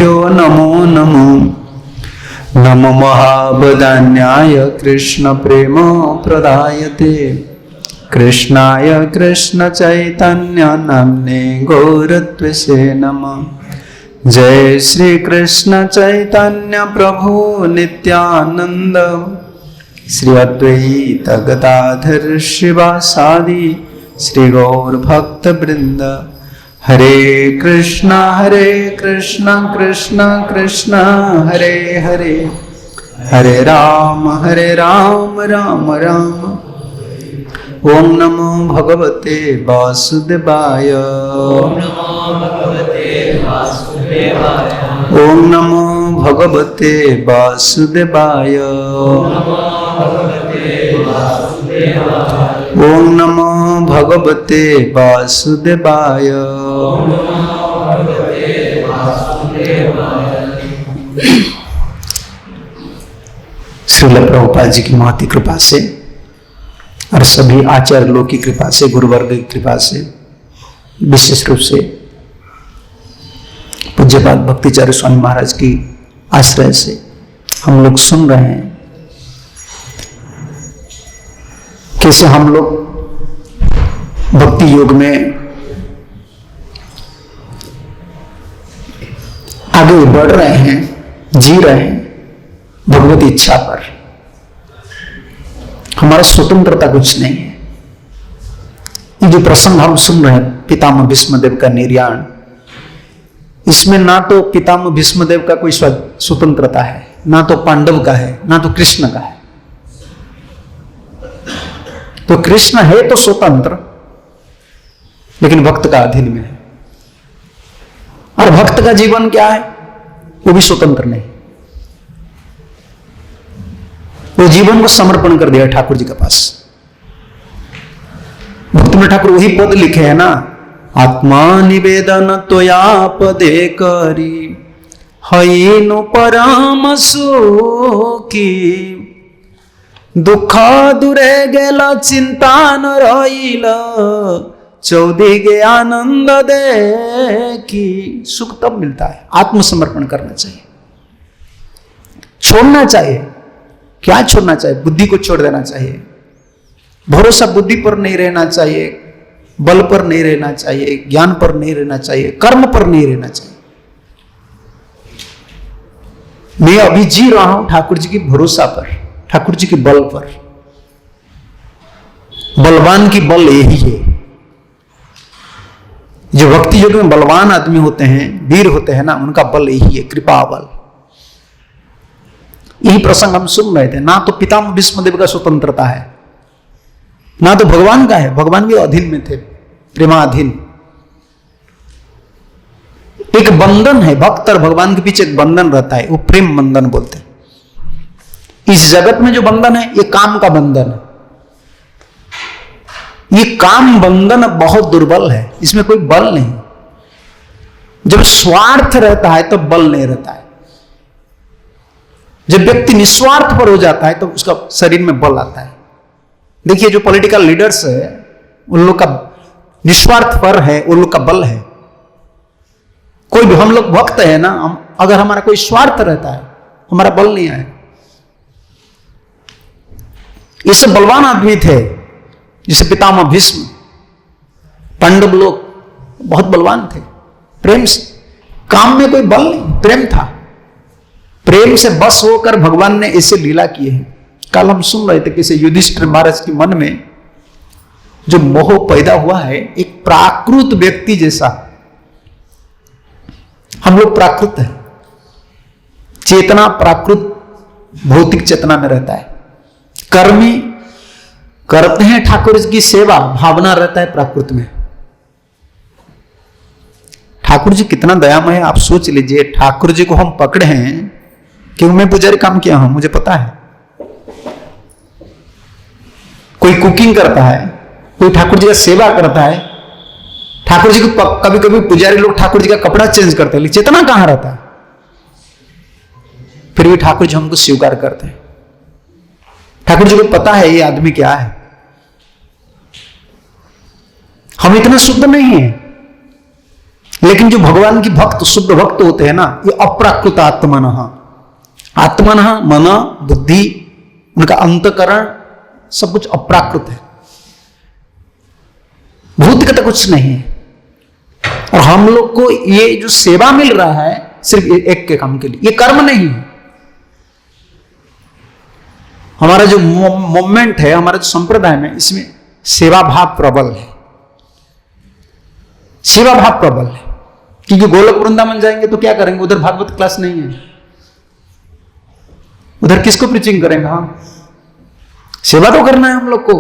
गुरुभ्यो नमो नमो। नमो महावदान्याय कृष्ण प्रेम प्रदायते कृष्णाय कृष्ण चैतन्य नाम्ने गौरत्वसे नमः। जय श्री कृष्ण चैतन्य प्रभु नित्यानंद श्री अद्वैत गदाधर शिवासादि श्री गौर भक्त वृंद। हरे कृष्ण कृष्ण कृष्ण हरे हरे, हरे राम राम राम। ओम नमो भगवते वासुदेवाय, ओम नमो भगवते वासुदेवाय, ओम नमो भगवते वासुदेवाय। श्रील प्रभुपाद जी की महती कृपा से और सभी आचार्य लोग की कृपा से, गुरुवर्ग की कृपा से, विशेष रूप से पूज्यपाद भक्तिचार्य स्वामी महाराज की आश्रय से हम लोग सुन रहे हैं कैसे हम लोग भक्ति योग में आगे बढ़ रहे हैं, जी रहे हैं भगवती इच्छा पर। हमारा स्वतंत्रता कुछ नहीं है। ये जो प्रसंग हम सुन रहे हैं पितामह भीष्मदेव का निर्याण, इसमें ना तो पितामह भीष्मदेव का कोई स्वतंत्रता है, ना तो पांडव का है, ना तो कृष्ण का है। तो कृष्ण है तो स्वतंत्र, लेकिन भक्त का अधीन में है। और भक्त का जीवन क्या है? वो भी स्वतंत्र नहीं। वो जीवन को समर्पण कर दिया ठाकुर जी के पास। भक्ति में ठाकुर वही पद लिखे है ना, आत्मा निवेदन तोया पदे करी हईनु परम सुखी दुख दूरे गेल चिंता न रहिल चौदिगे आनंद देखी। सुख तब मिलता है, आत्मसमर्पण करना चाहिए, छोड़ना चाहिए। क्या छोड़ना चाहिए? बुद्धि को छोड़ देना चाहिए। भरोसा बुद्धि पर नहीं रहना चाहिए, बल पर नहीं रहना चाहिए, ज्ञान पर नहीं रहना चाहिए, कर्म पर नहीं रहना चाहिए। मैं अभी जी रहा हूं ठाकुर जी की भरोसा पर, ठाकुर जी के बल पर। बलवान की बल यही है। जो भक्ति योग में बलवान आदमी होते हैं, वीर होते हैं ना, उनका बल यही है, कृपा बल। यही प्रसंग हम सुन रहे थे। ना तो पितामह भीष्मदेव का स्वतंत्रता है, ना तो भगवान का है। भगवान भी अधीन में थे, प्रेमाधीन। एक बंधन है, भक्त और भगवान के बीच एक बंधन रहता है, वो प्रेम बंधन बोलते हैं। इस जगत में जो बंधन है ये काम का बंधन है। ये काम बंधन बहुत दुर्बल है, इसमें कोई बल नहीं। जब स्वार्थ रहता है तो बल नहीं रहता है। जब व्यक्ति निस्वार्थ पर हो जाता है तो उसका शरीर में बल आता है। देखिए जो पॉलिटिकल लीडर्स है, उन लोग का निस्वार्थ पर है, उन लोग का बल है। कोई भी, हम लोग भक्त है ना, अगर हमारा कोई स्वार्थ रहता है, हमारा बल नहीं आएगा। ये सब बलवान आदमी थे, जैसे पितामह भीष्म, पांडव लोग बहुत बलवान थे। प्रेम से, काम में कोई बल नहीं, प्रेम था। प्रेम से बस होकर भगवान ने ऐसे लीला किए हैं। कल हम सुन रहे थे किसी युधिष्ठिर महाराज के मन में जो मोह पैदा हुआ है, एक प्राकृत व्यक्ति जैसा। हम लोग प्राकृत है, चेतना प्राकृत भौतिक चेतना में रहता है। कर्मी करते हैं ठाकुर जी की सेवा, भावना रहता है प्राकृत में। ठाकुर जी कितना दयामय है, आप सोच लीजिए। ठाकुर जी को हम पकड़े हैं क्यों? मैं पुजारी काम किया हूं, मुझे पता है। कोई कुकिंग करता है, कोई ठाकुर जी का सेवा करता है। ठाकुर जी को कभी कभी पुजारी लोग ठाकुर जी का कपड़ा चेंज करते हैं, लेकिन चेतना कहां रहता है? फिर भी ठाकुर जी हमको स्वीकार करते हैं। ठाकुर जी को पता है ये आदमी क्या है। हम इतना शुद्ध नहीं है, लेकिन जो भगवान की भक्त, शुद्ध भक्त होते हैं ना, ये अप्राकृत आत्मनः, आत्मनः मन बुद्धि, उनका अंतकरण सब कुछ अप्राकृत है, भौतिकता कुछ नहीं है। और हम लोग को ये जो सेवा मिल रहा है सिर्फ एक के काम के लिए, ये कर्म नहीं है। हमारा जो मूवमेंट है, हमारा जो संप्रदाय में, इसमें सेवा भाव प्रबल है, सेवा भाव प्रबल है। क्योंकि गोलक वृंदावन जाएंगे तो क्या करेंगे, उधर भागवत क्लास नहीं है, उधर किसको प्रीचिंग करेंगे हम? सेवा तो करना है हम लोग को।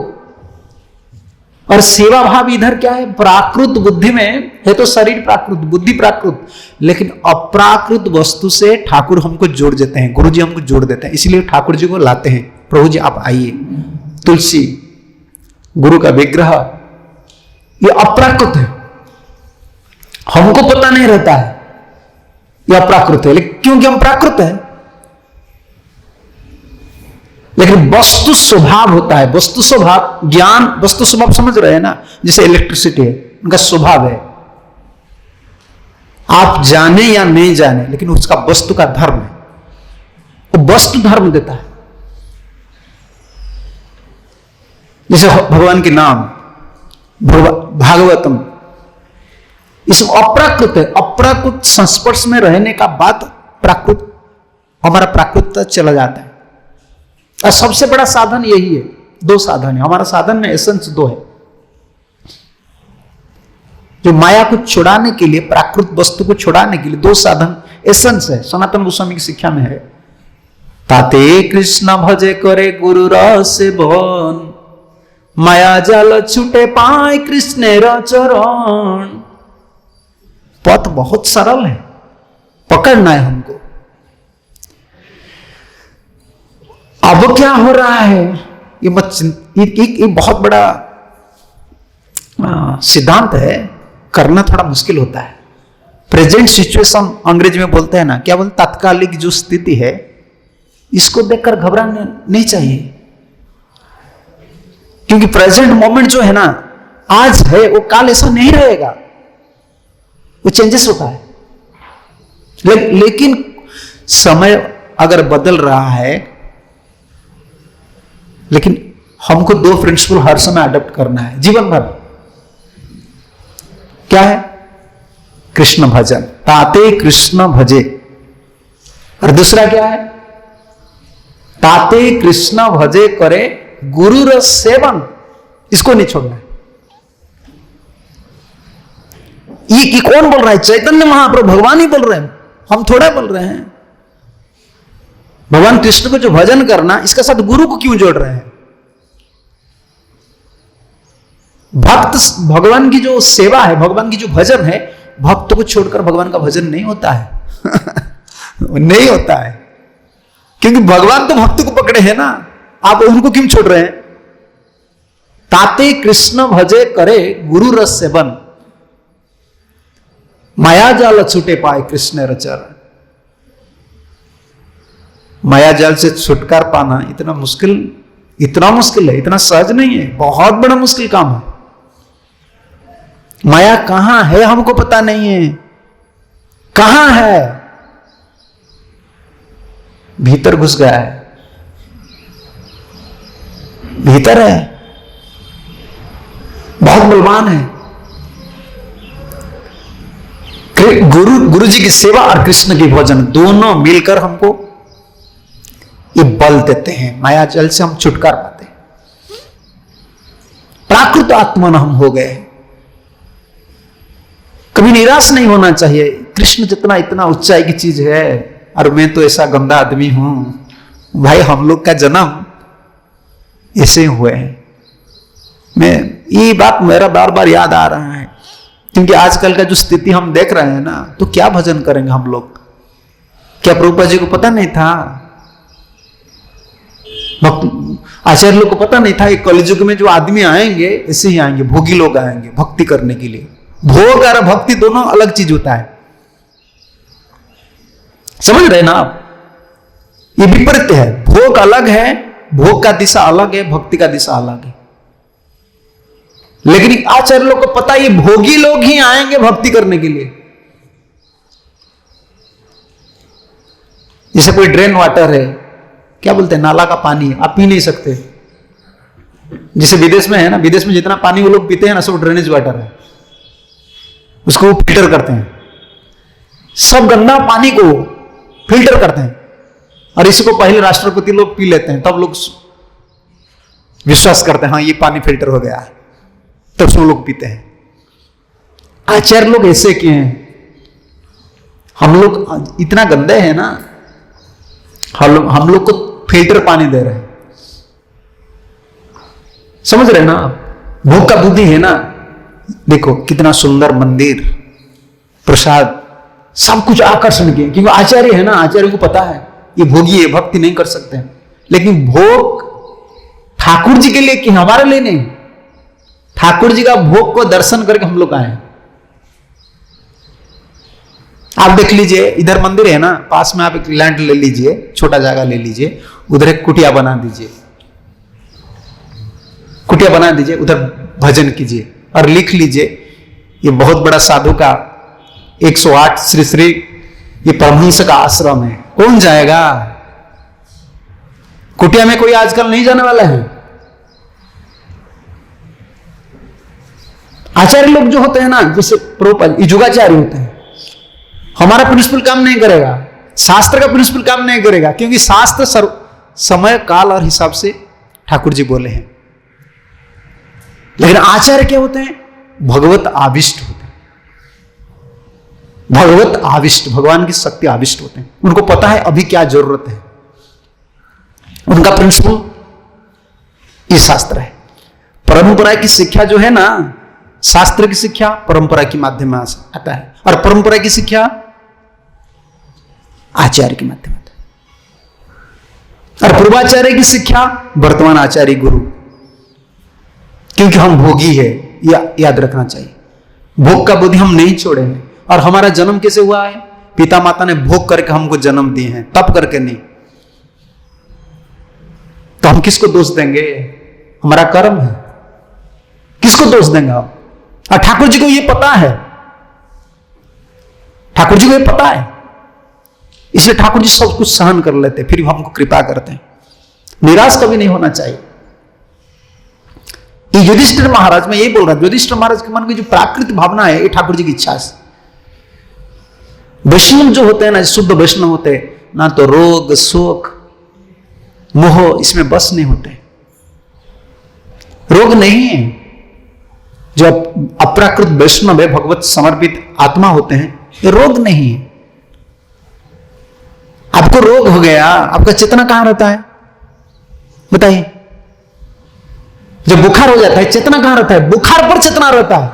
और सेवा भाव इधर क्या है, प्राकृत बुद्धि में है, तो शरीर प्राकृत, बुद्धि प्राकृत, लेकिन अप्राकृत वस्तु से ठाकुर हमको जोड़ देते हैं, गुरु जी हमको जोड़ देते हैं। इसलिए ठाकुर जी को लाते हैं, प्रभु जी आप आइए, तुलसी गुरु का विग्रह, ये अप्राकृत है, हमको पता नहीं रहता है ये अप्राकृत है, लेकिन क्योंकि हम प्राकृत है। लेकिन वस्तु स्वभाव होता है, वस्तु स्वभाव, ज्ञान वस्तु स्वभाव समझ रहे हैं ना, जैसे इलेक्ट्रिसिटी है, उनका स्वभाव है, आप जाने या नहीं जाने, लेकिन उसका वस्तु का धर्म है, वो वस्तु धर्म देता है। जैसे भगवान के नाम भागवतम, इसमें अप्राकृत है, अप्राकृत संस्पर्श में रहने का बाद प्राकृत, हमारा प्राकृत चला जाता है। और सबसे बड़ा साधन यही है, दो साधन है हमारा साधन में, एसेंस दो है। जो माया को छुड़ाने के लिए, प्राकृत वस्तु को छुड़ाने के लिए दो साधन एसेंस है, सनातन गोस्वामी की शिक्षा में है। ताते कृष्ण भजे करे गुरु रस भवन, माया जाल छूटे पाए कृष्ण चरण। पथ बहुत सरल है, पकड़ना है हमको। अब क्या हो रहा है ये मत, ये बहुत बड़ा सिद्धांत है, करना थोड़ा मुश्किल होता है। प्रेजेंट सिचुएशन अंग्रेजी में बोलते हैं ना, क्या बोलते, तात्कालिक जो स्थिति है, इसको देखकर घबराना नहीं चाहिए। क्योंकि प्रेजेंट मोमेंट जो है ना, आज है, वो काल ऐसा नहीं रहेगा, वो चेंजेस होता है। लेकिन समय अगर बदल रहा है, लेकिन हमको दो प्रिंसिपल हर समय अडॉप्ट करना है जीवन भर। क्या है? कृष्ण भजन, ताते कृष्ण भजे। और दूसरा क्या है? ताते कृष्ण भजे करे गुरु रस सेवन, इसको नहीं छोड़ना है। ये कौन बोल रहा है? चैतन्य महाप्रभु भगवान ही बोल रहे हैं, हम थोड़ा बोल रहे हैं। भगवान कृष्ण को जो भजन करना, इसके साथ गुरु को क्यों जोड़ रहे हैं? भक्त भगवान की जो सेवा है, भगवान की जो भजन है, भक्त को छोड़कर भगवान का भजन नहीं होता है। नहीं होता है, क्योंकि भगवान तो भक्त को पकड़े हैं ना, आप उनको क्यों छोड़ रहे हैं? ताते कृष्ण भजे करे गुरु रस सेवन, माया जाल छूटे पाए कृष्ण चरण। माया जाल से छुटकार पाना इतना मुश्किल है, इतना सहज नहीं है, बहुत बड़ा मुश्किल काम है। माया कहां है हमको पता नहीं है, कहां है, भीतर घुस गया है, भीतर है, बहुत बलवान है। गुरु जी की सेवा और कृष्ण की भजन दोनों मिलकर हमको ये बल देते हैं, माया जल से हम छुटकार पाते हैं, प्राकृत आत्मन हम हो गए। कभी निराश नहीं होना चाहिए। कृष्ण जितना इतना ऊंचाई की चीज है, और मैं तो ऐसा गंदा आदमी हूं। भाई, हम लोग का जन्म ऐसे हुए हैं। ये बात मेरा बार बार याद आ रहा है, क्योंकि आजकल का जो स्थिति हम देख रहे हैं ना, तो क्या भजन करेंगे हम लोग? क्या प्रभुपाद जी को पता नहीं था? आचार्य लोग को पता नहीं था? एक कलियुग में जो आदमी आएंगे ऐसे ही आएंगे, भोगी लोग आएंगे भक्ति करने के लिए। भोग और भक्ति दोनों अलग चीज होता है, समझ रहे ना आप? ये विपरीत है, भोग अलग है, भोग का दिशा अलग है, भक्ति का दिशा अलग है। लेकिन आचार्य लोग को पता, ये भोगी लोग ही आएंगे भक्ति करने के लिए। जैसे कोई ड्रेन वाटर है, क्या बोलते हैं, नाला का पानी आप पी नहीं सकते। जैसे विदेश में है ना, विदेश में जितना पानी वो लोग पीते हैं ना, सब ड्रेनेज वाटर है, उसको वो फिल्टर करते हैं। सब गंदा पानी को फिल्टर करते हैं, और इसी को पहले राष्ट्रपति लोग पी लेते हैं, तब लोग विश्वास करते हैं हाँ ये पानी फिल्टर हो गया, तब सब लोग पीते हैं। आचार्य लोग ऐसे किए हैं। हम लोग इतना गंदे हैं ना, हम लोग को फिल्टर पानी दे रहे हैं। समझ रहे ना आप, भोग का बुद्धि है ना। देखो कितना सुंदर मंदिर, प्रसाद, सब कुछ आकर्षण किए, क्योंकि आचार्य है ना, आचार्य को पता है ये भोगी है, भक्ति नहीं कर सकते हैं। लेकिन भोग ठाकुर जी के लिए कि हमारे लिए नहीं, ठाकुर जी का भोग को दर्शन करके हम लोग आए। आप देख लीजिए, इधर मंदिर है ना, पास में आप एक लैंड ले लीजिए, छोटा जगह ले लीजिए, उधर एक कुटिया बना दीजिए, कुटिया बना दीजिए, उधर भजन कीजिए और लिख लीजिए ये बहुत बड़ा साधु का 108 श्री श्री ये परमहंस का आश्रम है। कौन जाएगा? कुटिया में कोई आजकल नहीं जाने वाला है। आचार्य लोग जो होते हैं ना, जैसे प्रोपल युगाचार्य होते हैं, हमारा प्रिंसिपल काम नहीं करेगा, शास्त्र का प्रिंसिपल काम नहीं करेगा, क्योंकि शास्त्र समय काल और हिसाब से ठाकुर जी बोले हैं। लेकिन आचार्य क्या होते हैं? भगवत आविष्ट होते हैं, भगवत आविष्ट, भगवान की शक्ति आविष्ट होते हैं। उनको पता है अभी क्या जरूरत है। उनका प्रिंसिपल ये शास्त्र है। परंपरा की शिक्षा जो है ना, शास्त्र की शिक्षा परंपरा के माध्यम में आता है, और परंपरा की शिक्षा आचार्य के माध्यम आता है, और पूर्वाचार्य की शिक्षा वर्तमान आचार्य गुरु। क्योंकि हम भोगी है, याद रखना चाहिए। भोग का बुद्धि हम नहीं छोड़ेंगे। और हमारा जन्म कैसे हुआ है? पिता माता ने भोग करके हमको जन्म दिए हैं, तप करके नहीं। तो हम किसको दोष देंगे? हमारा कर्म है, किसको दोष देंगे हम? और ठाकुर जी को ये पता है, ठाकुर जी को ये पता है, इसलिए ठाकुर जी सब कुछ सहन कर लेते, फिर भी हमको कृपा करते हैं। निराश कभी नहीं होना चाहिए। ये युधिष्ठिर महाराज, मैं यही बोल रहा हूं, युधिष्ठिर महाराज के मन की जो प्राकृतिक भावना है, ये ठाकुर जी की इच्छा से। वैष्णव जो होते हैं ना, शुद्ध वैष्णव होते हैं ना, तो रोग शोक मोह इसमें बस नहीं होते। रोग नहीं है। जो अप्राकृत वैष्णव है, भगवत समर्पित आत्मा होते हैं, ये रोग नहीं है। आपको रोग हो गया, आपका चेतना कहां रहता है? बताइए। जब बुखार हो जाता है, चेतना कहां रहता है? बुखार पर चेतना रहता है।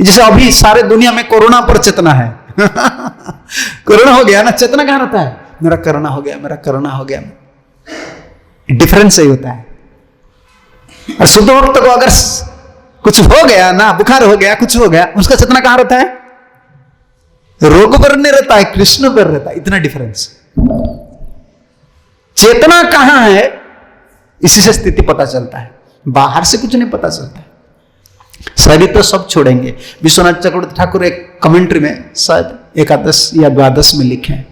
जैसे अभी सारे दुनिया में कोरोना पर चेतना है। कोरोना हो गया ना, चेतना कहां रहता है? मेरा कोरोना हो गया, मेरा कोरोना हो गया। डिफरेंस सही होता है। और शुद्ध भक्त को अगर कुछ हो गया ना, बुखार हो गया, कुछ हो गया, उसका चेतना कहां रहता है? रोग पर नहीं रहता है, कृष्ण पर रहता है। इतना डिफरेंस। चेतना कहां है, इसी से स्थिति पता चलता है, बाहर से कुछ नहीं पता चलता है। शरीर तो सब छोड़ेंगे। विश्वनाथ चक्रवर्ती ठाकुर एक कमेंट्री में शायद एकादश या द्वादश में लिखे हैं,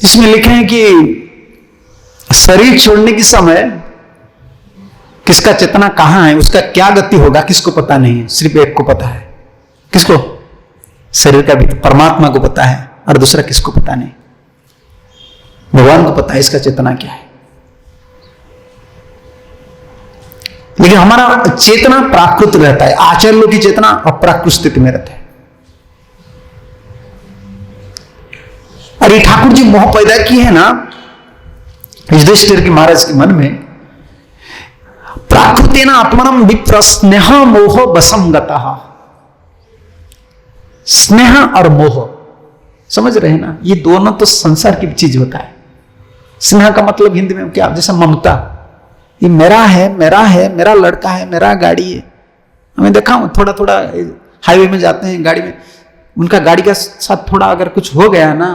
इसमें लिखे हैं कि शरीर छोड़ने के समय किसका चेतना कहां है, उसका क्या गति होगा, किसको पता नहीं है। सिर्फ एक को पता है। किसको? शरीर का भी परमात्मा को पता है, और दूसरा किसको पता नहीं? भगवान को पता है इसका चेतना क्या है। लेकिन हमारा चेतना प्राकृत रहता है। आचार्य लोग की चेतना अप्राकृत स्थिति में रहता है। और ये ठाकुर जी मोह पैदा किए हैं ना युधिष्ठिर के महाराज के मन में। प्राकृतेन आत्मनम विप्र स्नेह मोह वसंगतः। स्नेह और मोह, समझ रहे हैं ना, ये दोनों तो संसार की चीज होता है। स्नेह का मतलब हिंदी में क्या? जैसे ममता, ये मेरा है, मेरा है, मेरा लड़का है, मेरा गाड़ी है। हमें देखा हूं, थोड़ा थोड़ा हाईवे में जाते हैं गाड़ी में, उनका गाड़ी के साथ थोड़ा अगर कुछ हो गया ना,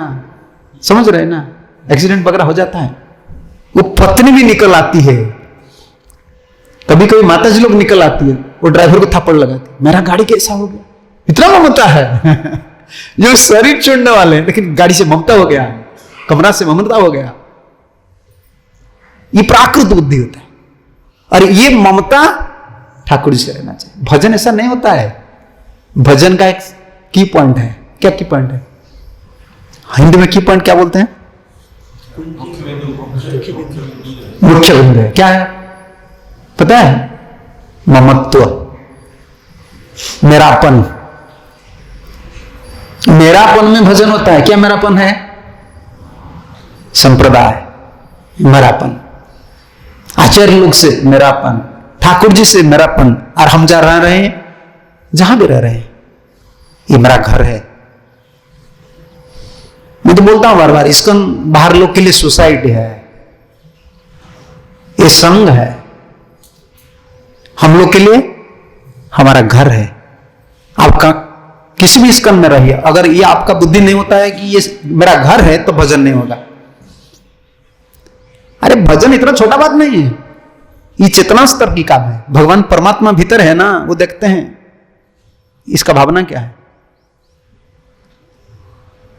समझ रहे हैं ना, एक्सीडेंट वगैरह हो जाता है, वो पत्नी भी निकल आती है। कभी कभी माता जी लोग निकल आती है, वो ड्राइवर को थप्पड़ लगाती है, मेरा गाड़ी कैसा हो गया, इतना ममता है। जो शरीर छोड़ने वाले हैं, लेकिन गाड़ी से ममता हो गया, कमरा से ममता हो गया, ये प्राकृत बुद्धि होता है। और ये ममता ठाकुर जी से रहना चाहिए। भजन ऐसा नहीं होता है। भजन का एक की पॉइंट है। क्या की पॉइंट है? हिंदी में की पॉइंट क्या बोलते हैं? मुख्य बिंदु है। क्या है पता है? ममत्व, मेरापन। मेरापन में भजन होता है। क्या मेरापन है? संप्रदाय, मेरापन, आचार्य लोग से मेरापन, ठाकुर जी से मेरापन। और हम जा रहे हैं, जहां भी रह रहे हैं, ये मेरा घर है। मैं तो बोलता हूं बार बार, इस्कॉन बाहर लोग के लिए सोसाइटी है, ये संघ है। हम लोग के लिए हमारा घर है। आपका किसी भी इस्कॉन में रहिए, अगर ये आपका बुद्धि नहीं होता है कि ये मेरा घर है, तो भजन नहीं होगा। अरे भजन इतना छोटा बात नहीं है, ये चेतना स्तर की काम है। भगवान परमात्मा भीतर है ना, वो देखते हैं इसका भावना क्या है।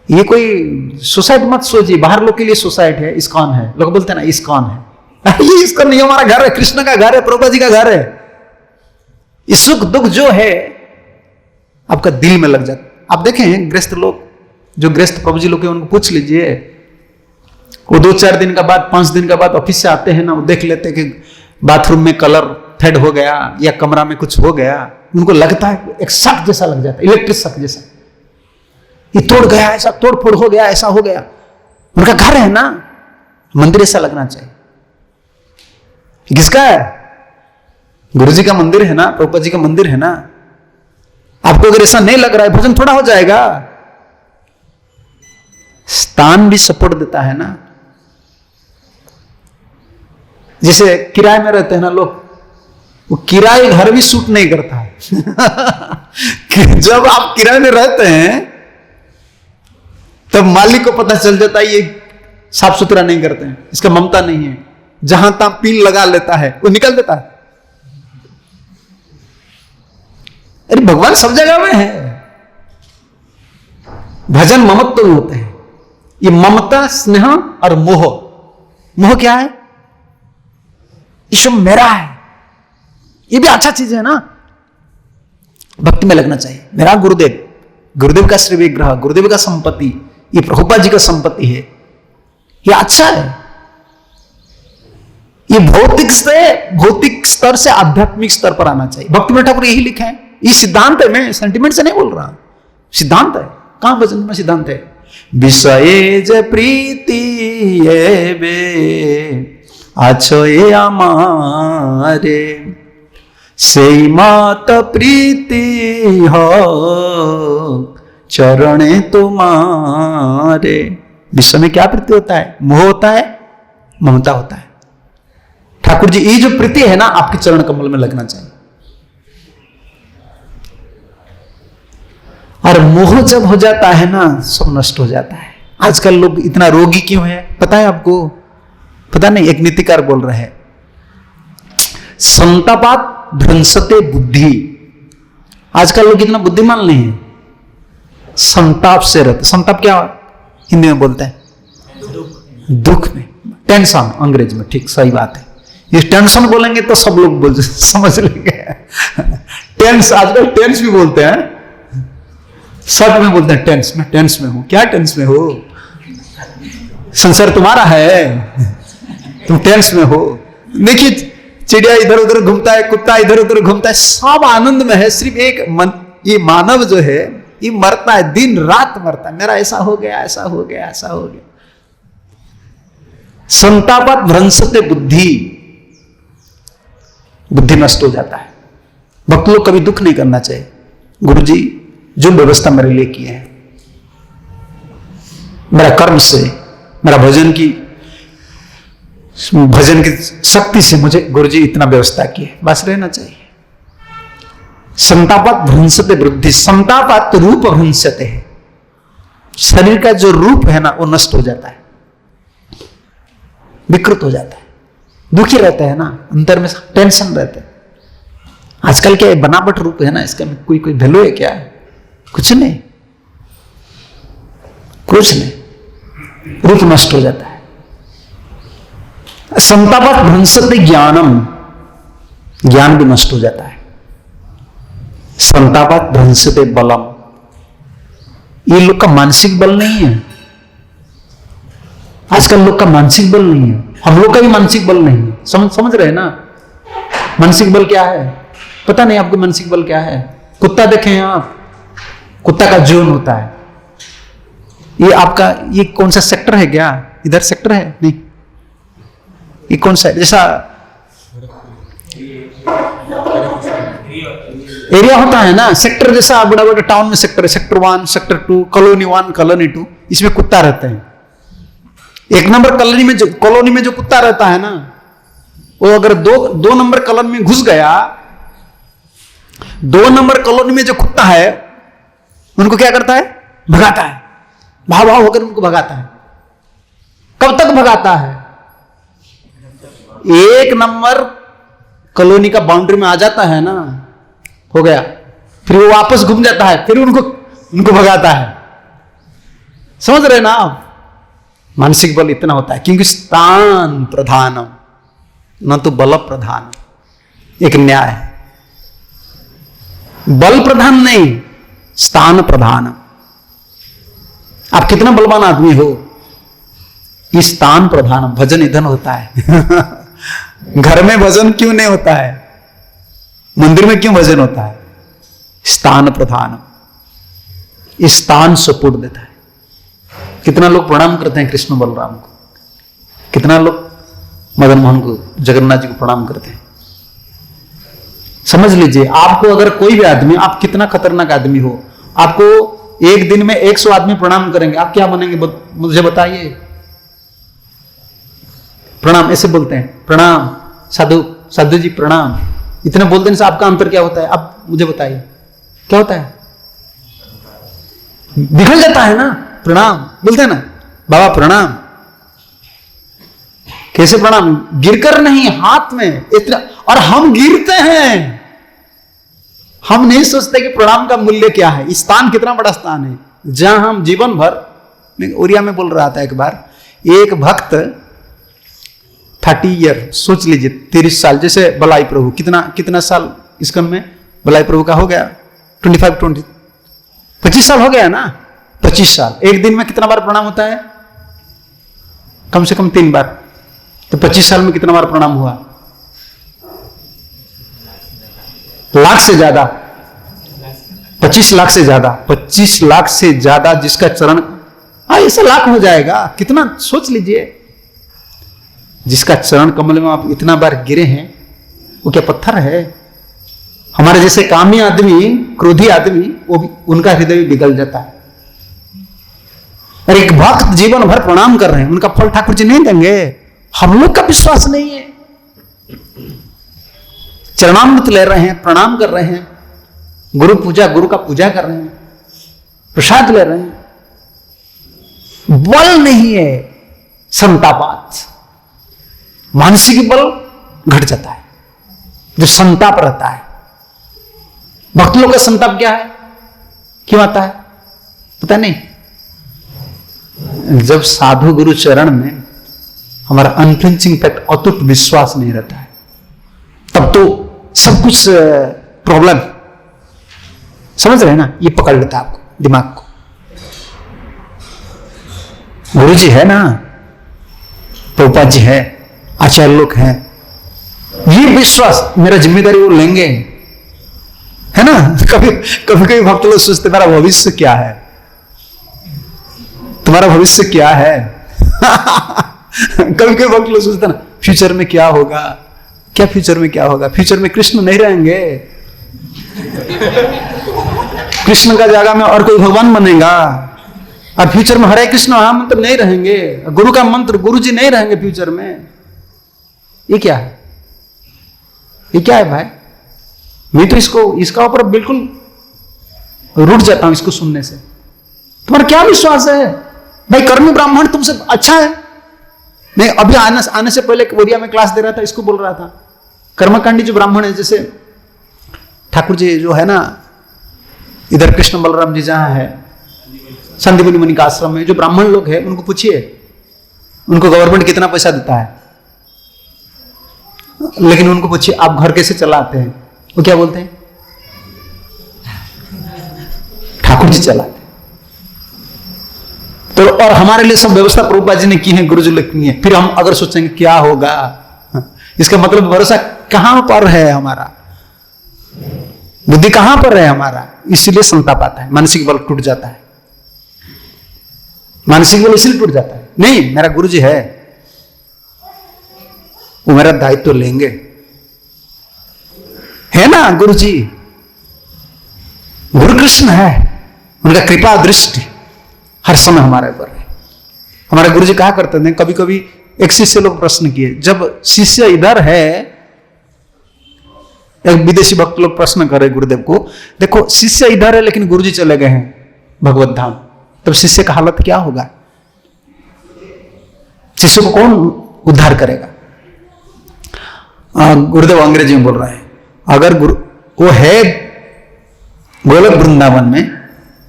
ये कोई सोसाइटी मत सोचिए, बाहर लोग के लिए सोसाइटी है, इस्कॉन है। लोग बोलते हैं ना इस्कॉन है। ये इस्कॉन नहीं, हमारा घर है, कृष्ण का घर है, प्रभुपाद जी का घर है। ये सुख दुख जो है आपका दिल में लग जाता। आप देखें गृहस्थ लोग, जो गृहस्थ प्रभु जी लोग के, उनको पूछ लीजिए, वो 2-4 दिन का बाद, 5 दिन का बाद ऑफिस से आते हैं ना, वो देख लेते हैं कि बाथरूम में कलर फेड हो गया या कमरा में कुछ हो गया। उनको लगता है एक शक जैसा लग जाता है, इलेक्ट्रिक शक जैसा, ये तोड़ गया, ऐसा तोड़ फोड़ हो गया, ऐसा हो गया। उनका घर है ना, मंदिर ऐसा लगना चाहिए। किसका है? गुरु जी का मंदिर है ना, प्रभुपाद जी का मंदिर है ना। आपको अगर ऐसा नहीं लग रहा है, भजन थोड़ा हो जाएगा। स्थान भी सपोर्ट देता है ना। जैसे किराए में रहते हैं ना लोग, वो किराए घर भी सूट नहीं करता है। जब आप किराए में रहते हैं तब मालिक को पता चल जाता है ये साफ सुथरा नहीं करते हैं, इसका ममता नहीं है। जहां तहां पील लगा लेता है, वो निकल देता है। अरे भगवान सब जगह में है। भजन ममत्व में होते हैं। ये ममता, स्नेह और मोह। मोह क्या है? ईश्वर मेरा है, ये भी अच्छा चीज है ना। भक्ति में लगना चाहिए। मेरा गुरुदेव, गुरुदेव का श्री विग्रह, गुरुदेव का संपत्ति, ये प्रभुपाद जी का संपत्ति है, ये अच्छा है। ये भौतिक स्तर से आध्यात्मिक स्तर पर आना चाहिए। भक्ति में ठाकुर यही लिखा है। ये सिद्धांत है, मैं सेंटिमेंट से नहीं बोल रहा, सिद्धांत है। कहां भजन में सिद्धांत है? विषये ज प्रीति ये बे आछो ये आमारे सेई मात प्रीति हो चरणे तुम्हारे। विश्व में क्या प्रीति होता है? मोह होता है, ममता होता है। ठाकुर जी, ये जो प्रीति है ना, आपके चरण कमल में लगना चाहिए। और मोह जब हो जाता है ना, सब नष्ट हो जाता है। आजकल लोग इतना रोगी क्यों है पता है आपको? पता नहीं। एक नीतिकार बोल रहे हैं, संतापात भ्रंशते बुद्धि। आजकल लोग इतना बुद्धिमान नहीं है, संताप से रहते। संताप क्या हिंदी में बोलते हैं? दुख में, टेंशन अंग्रेज में। ठीक, सही बात है। ये टेंशन बोलेंगे तो सब लोग बोल समझ लेंगे। टेंस, आजकल टेंस भी बोलते हैं, शर्ट में बोलते हैं टेंस में। टेंस में हो? क्या टेंस में हो? संसार तुम्हारा है, तुम टेंस में हो। देखिए, चिड़िया इधर उधर घूमता है, कुत्ता इधर उधर घूमता है, सब आनंद में है। सिर्फ एक ये मानव जो है, ये मरता है, दिन रात मरता है। मेरा ऐसा हो गया, ऐसा हो गया, ऐसा हो गया। संतापात भ्रंशते बुद्धि, बुद्धि नष्ट हो जाता है। भक्त लोग कभी दुख नहीं करना चाहिए। गुरुजी जो व्यवस्था मेरे लिए की है, मेरा कर्म से, मेरा भजन की शक्ति से मुझे गुरुजी इतना व्यवस्था की है, बस रहना चाहिए। संतापात भ्रंशते वृद्धि, संतापात रूप भ्रंशते है। शरीर का जो रूप है ना, वो नष्ट हो जाता है, विकृत हो जाता है। दुखी रहते हैं ना, अंतर में टेंशन रहते हैं। आजकल क्या बनावट रूप है ना, इसका कोई वैल्यू है क्या? कुछ नहीं। कुछ नहीं, रूप नष्ट हो जाता है। संतापात भ्रंशते ज्ञानम, ज्ञान भी नष्ट हो जाता है। संतापात भ्रंशते बलम, ये लोग का मानसिक बल नहीं है। आजकल लोग का मानसिक बल नहीं है, हम लोग का भी मानसिक बल नहीं है। समझ रहे हैं ना? मानसिक बल क्या है? पता नहीं आपको मानसिक बल क्या है? कुत्ता देखें आप, कुत्ता का जोन होता है। ये आपका ये कौन सा सेक्टर है? क्या इधर सेक्टर है? नहीं, ये कौन सा है? जैसा एरिया होता है ना, सेक्टर जैसा बड़ा बड़ा टाउन में सेक्टर है, सेक्टर 1, सेक्टर 2, कॉलोनी 1, कॉलोनी 2, इसमें कुत्ता रहते हैं। एक नंबर कॉलोनी में जो कुत्ता रहता है ना, वो अगर दो नंबर कॉलोनी में घुस गया, 2 नंबर कॉलोनी में जो कुत्ता है उनको क्या करता है? भगाता है, भाव भाव होकर उनको भगाता है। कब तक भगाता है? 1 नंबर कॉलोनी का बाउंड्री में आ जाता है ना, हो गया, फिर वो वापस घूम जाता है, फिर उनको भगाता है। समझ रहे ना आप? मानसिक बल इतना होता है, क्योंकि स्थान प्रधानम न तो बल प्रधान। एक न्याय है, बल प्रधान नहीं, स्थान प्रधान। आप कितना बलवान आदमी हो, इस स्थान प्रधान। भजन इधर होता है घर में भजन क्यों नहीं होता है? मंदिर में क्यों भजन होता है? स्थान प्रधान, इस स्थान सपोर्ट देता है। कितना लोग प्रणाम करते हैं कृष्ण बलराम को, कितना लोग मदन मोहन को, जगन्नाथ जी को प्रणाम करते हैं। समझ लीजिए, आपको अगर कोई भी आदमी, आप कितना खतरनाक आदमी हो, आपको एक दिन में 100 आदमी प्रणाम करेंगे, आप क्या बनेंगे? मुझे बताइए। प्रणाम ऐसे बोलते हैं, प्रणाम साधु जी प्रणाम, इतना बोल देने से आपका अंतर क्या होता है? आप मुझे बताइए क्या होता है? बिगड़ जाता है ना। प्रणाम बोलते हैं ना, बाबा प्रणाम। कैसे प्रणाम? गिरकर नहीं, हाथ में इतना। और हम गिरते हैं, हम नहीं सोचते कि प्रणाम का मूल्य क्या है। स्थान कितना बड़ा स्थान है, जहां हम जीवन भर, मैं उड़िया में बोल रहा था एक बार, एक भक्त 30 ईयर, सोच लीजिए 30 साल, जैसे बलाई प्रभु कितना साल इसकन में बलाई प्रभु का हो गया? 25 साल हो गया ना। 25 साल, एक दिन में कितना बार प्रणाम होता है? कम से कम 3 बार। तो 25 साल में कितना बार प्रणाम हुआ? लाख से ज्यादा, 25 लाख से ज्यादा, 25 लाख से ज्यादा जिसका चरण, ऐसा लाख हो जाएगा। कितना सोच लीजिए, जिसका चरण कमल में आप इतना बार गिरे हैं, वो क्या पत्थर है? हमारे जैसे कामी आदमी, क्रोधी आदमी, वो भी, उनका हृदय भी पिघल जाता है। और एक भक्त जीवन भर प्रणाम कर रहे हैं, उनका फल ठाकुर जी नहीं देंगे? हम लोग का विश्वास नहीं है। चरणामृत ले रहे हैं, प्रणाम कर रहे हैं, गुरु का पूजा कर रहे हैं, प्रसाद ले रहे हैं, बल नहीं है। संतापात, मानसिक बल घट जाता है, जो संताप रहता है। भक्त लोग का संताप क्या है, क्यों आता है? पता नहीं। जब साधु गुरु चरण में हमारा अनफ्लिंचिंग फैक्ट, अटूट विश्वास नहीं रहता है, तब तो सब कुछ प्रॉब्लम। समझ रहे हैं ना? ये पकड़ लेता है आपको, दिमाग को। गुरु जी है ना, प्रभुपाद जी है, आचार्य लोग हैं, ये विश्वास, मेरा जिम्मेदारी वो लेंगे, है ना? कभी कभी भक्त लोग सोचते मेरा भविष्य क्या है, तुम्हारा भविष्य क्या है कभी भक्त लोग सोचते ना, फ्यूचर में क्या होगा, क्या फ्यूचर में क्या होगा? फ्यूचर में कृष्ण नहीं रहेंगे, कृष्ण का जगह में और कोई भगवान बनेगा। और फ्यूचर में हरे कृष्ण महामंत्र नहीं रहेंगे, गुरु का मंत्र, गुरु जी नहीं रहेंगे फ्यूचर में। ये क्या है? ये क्या है भाई? मैं तो इसका ऊपर बिल्कुल रुट जाता हूं इसको सुनने से। तुम्हारा क्या विश्वास है भाई? कर्मी ब्राह्मण तुमसे अच्छा है। मैं अभी आने से पहले ओडिया में क्लास दे रहा था, इसको बोल रहा था, कर्मकांडी जो ब्राह्मण है, जैसे ठाकुर जी जो है ना, इधर कृष्ण बलराम जी जहां है, संदीपनी मुनि का आश्रम में जो ब्राह्मण लोग हैं उनको पूछिए, उनको गवर्नमेंट कितना पैसा देता है, लेकिन उनको पूछिए आप घर कैसे चलाते हैं, वो क्या बोलते हैं? ठाकुर जी चलाते। तो और हमारे लिए सब व्यवस्था प्रभुपाद जी ने की है, गुरुजी ने की है, फिर हम अगर सोचेंगे क्या होगा, इसका मतलब भरोसा कहां पर है हमारा, बुद्धि कहां पर है हमारा, इसलिए संताप आता है, मानसिक बल टूट जाता है, मानसिक बल इसलिए टूट जाता है। नहीं, मेरा गुरुजी है, वो मेरा दायित्व तो लेंगे, है ना गुरुजी, गुरु कृष्ण है, उनका कृपा दृष्टि हर समय हमारे ऊपर है। हमारे गुरुजी कहा करते थे, कभी कभी एक शिष्य लोग प्रश्न किए, जब शिष्य इधर है, एक विदेशी भक्त लोग प्रश्न कर रहे गुरुदेव को, देखो शिष्य इधर है लेकिन गुरुजी चले गए हैं भगवत धाम, तब शिष्य का हालत क्या होगा? शिष्य को कौन उद्धार करेगा? गुरुदेव अंग्रेजी में बोल रहे हैं, अगर गुरु वो है गोलक वृंदावन में,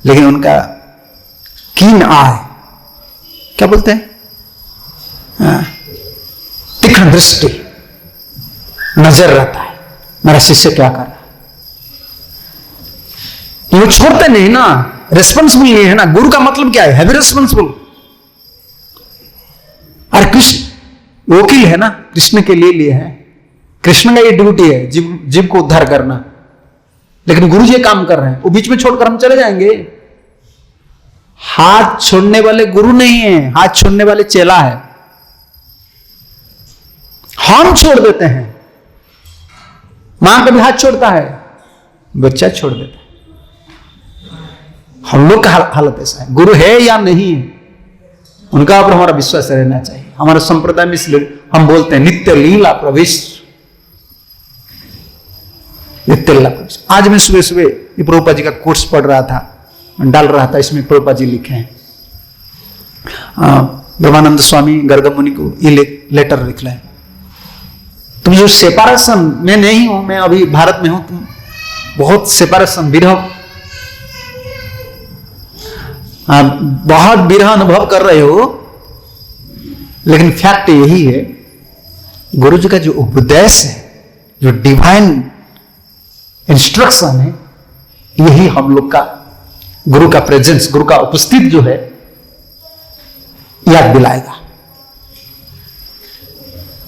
लेकिन उनका कीन आय, क्या बोलते हैं, तीक्ष्ण दृष्टि, नजर रहता है मेरा शिष्य क्या कर रहा है, वो छोड़ते नहीं ना, रेस्पॉन्सिबल नहीं है ना। गुरु का मतलब क्या है? Heavy responsible. अरे कृष्ण वकील है ना, कृष्ण के लिए है, कृष्ण का ये ड्यूटी है जीव को उद्धार करना, लेकिन गुरु जी काम कर रहे हैं, वो बीच में छोड़कर हम चले जाएंगे। हाथ छोड़ने वाले गुरु नहीं है, हाथ छोड़ने वाले चेला है। हम छोड़ देते हैं, मां कभी हाथ छोड़ता है, बच्चा छोड़ देता है। हम लोग का हालत ऐसा है, गुरु है या नहीं उनका ऊपर हमारा विश्वास रहना चाहिए। हमारे संप्रदाय में इसलिए हम बोलते हैं नित्य लीला प्रवेश, नित्य लीला प्रवेश। आज मैं सुबह सुबह ये प्रभुपाद जी का कोर्स पढ़ रहा था, डाल रहा था, इसमें प्रभुपाद जी लिखे हैं, ब्रह्मानंद स्वामी गर्ग मुनि को ये लेटर लिख रहे हैं, तुम जो सेपरेशन में नहीं हो, मैं अभी भारत में हूं, तुम बहुत सेपरेशन विरह, बहुत विरह अनुभव कर रहे हो, लेकिन फैक्ट यही है, गुरु जी का जो उपदेश है, जो डिवाइन इंस्ट्रक्शन है, यही हम लोग का गुरु का प्रेजेंस, गुरु का उपस्थित जो है याद दिलाएगा।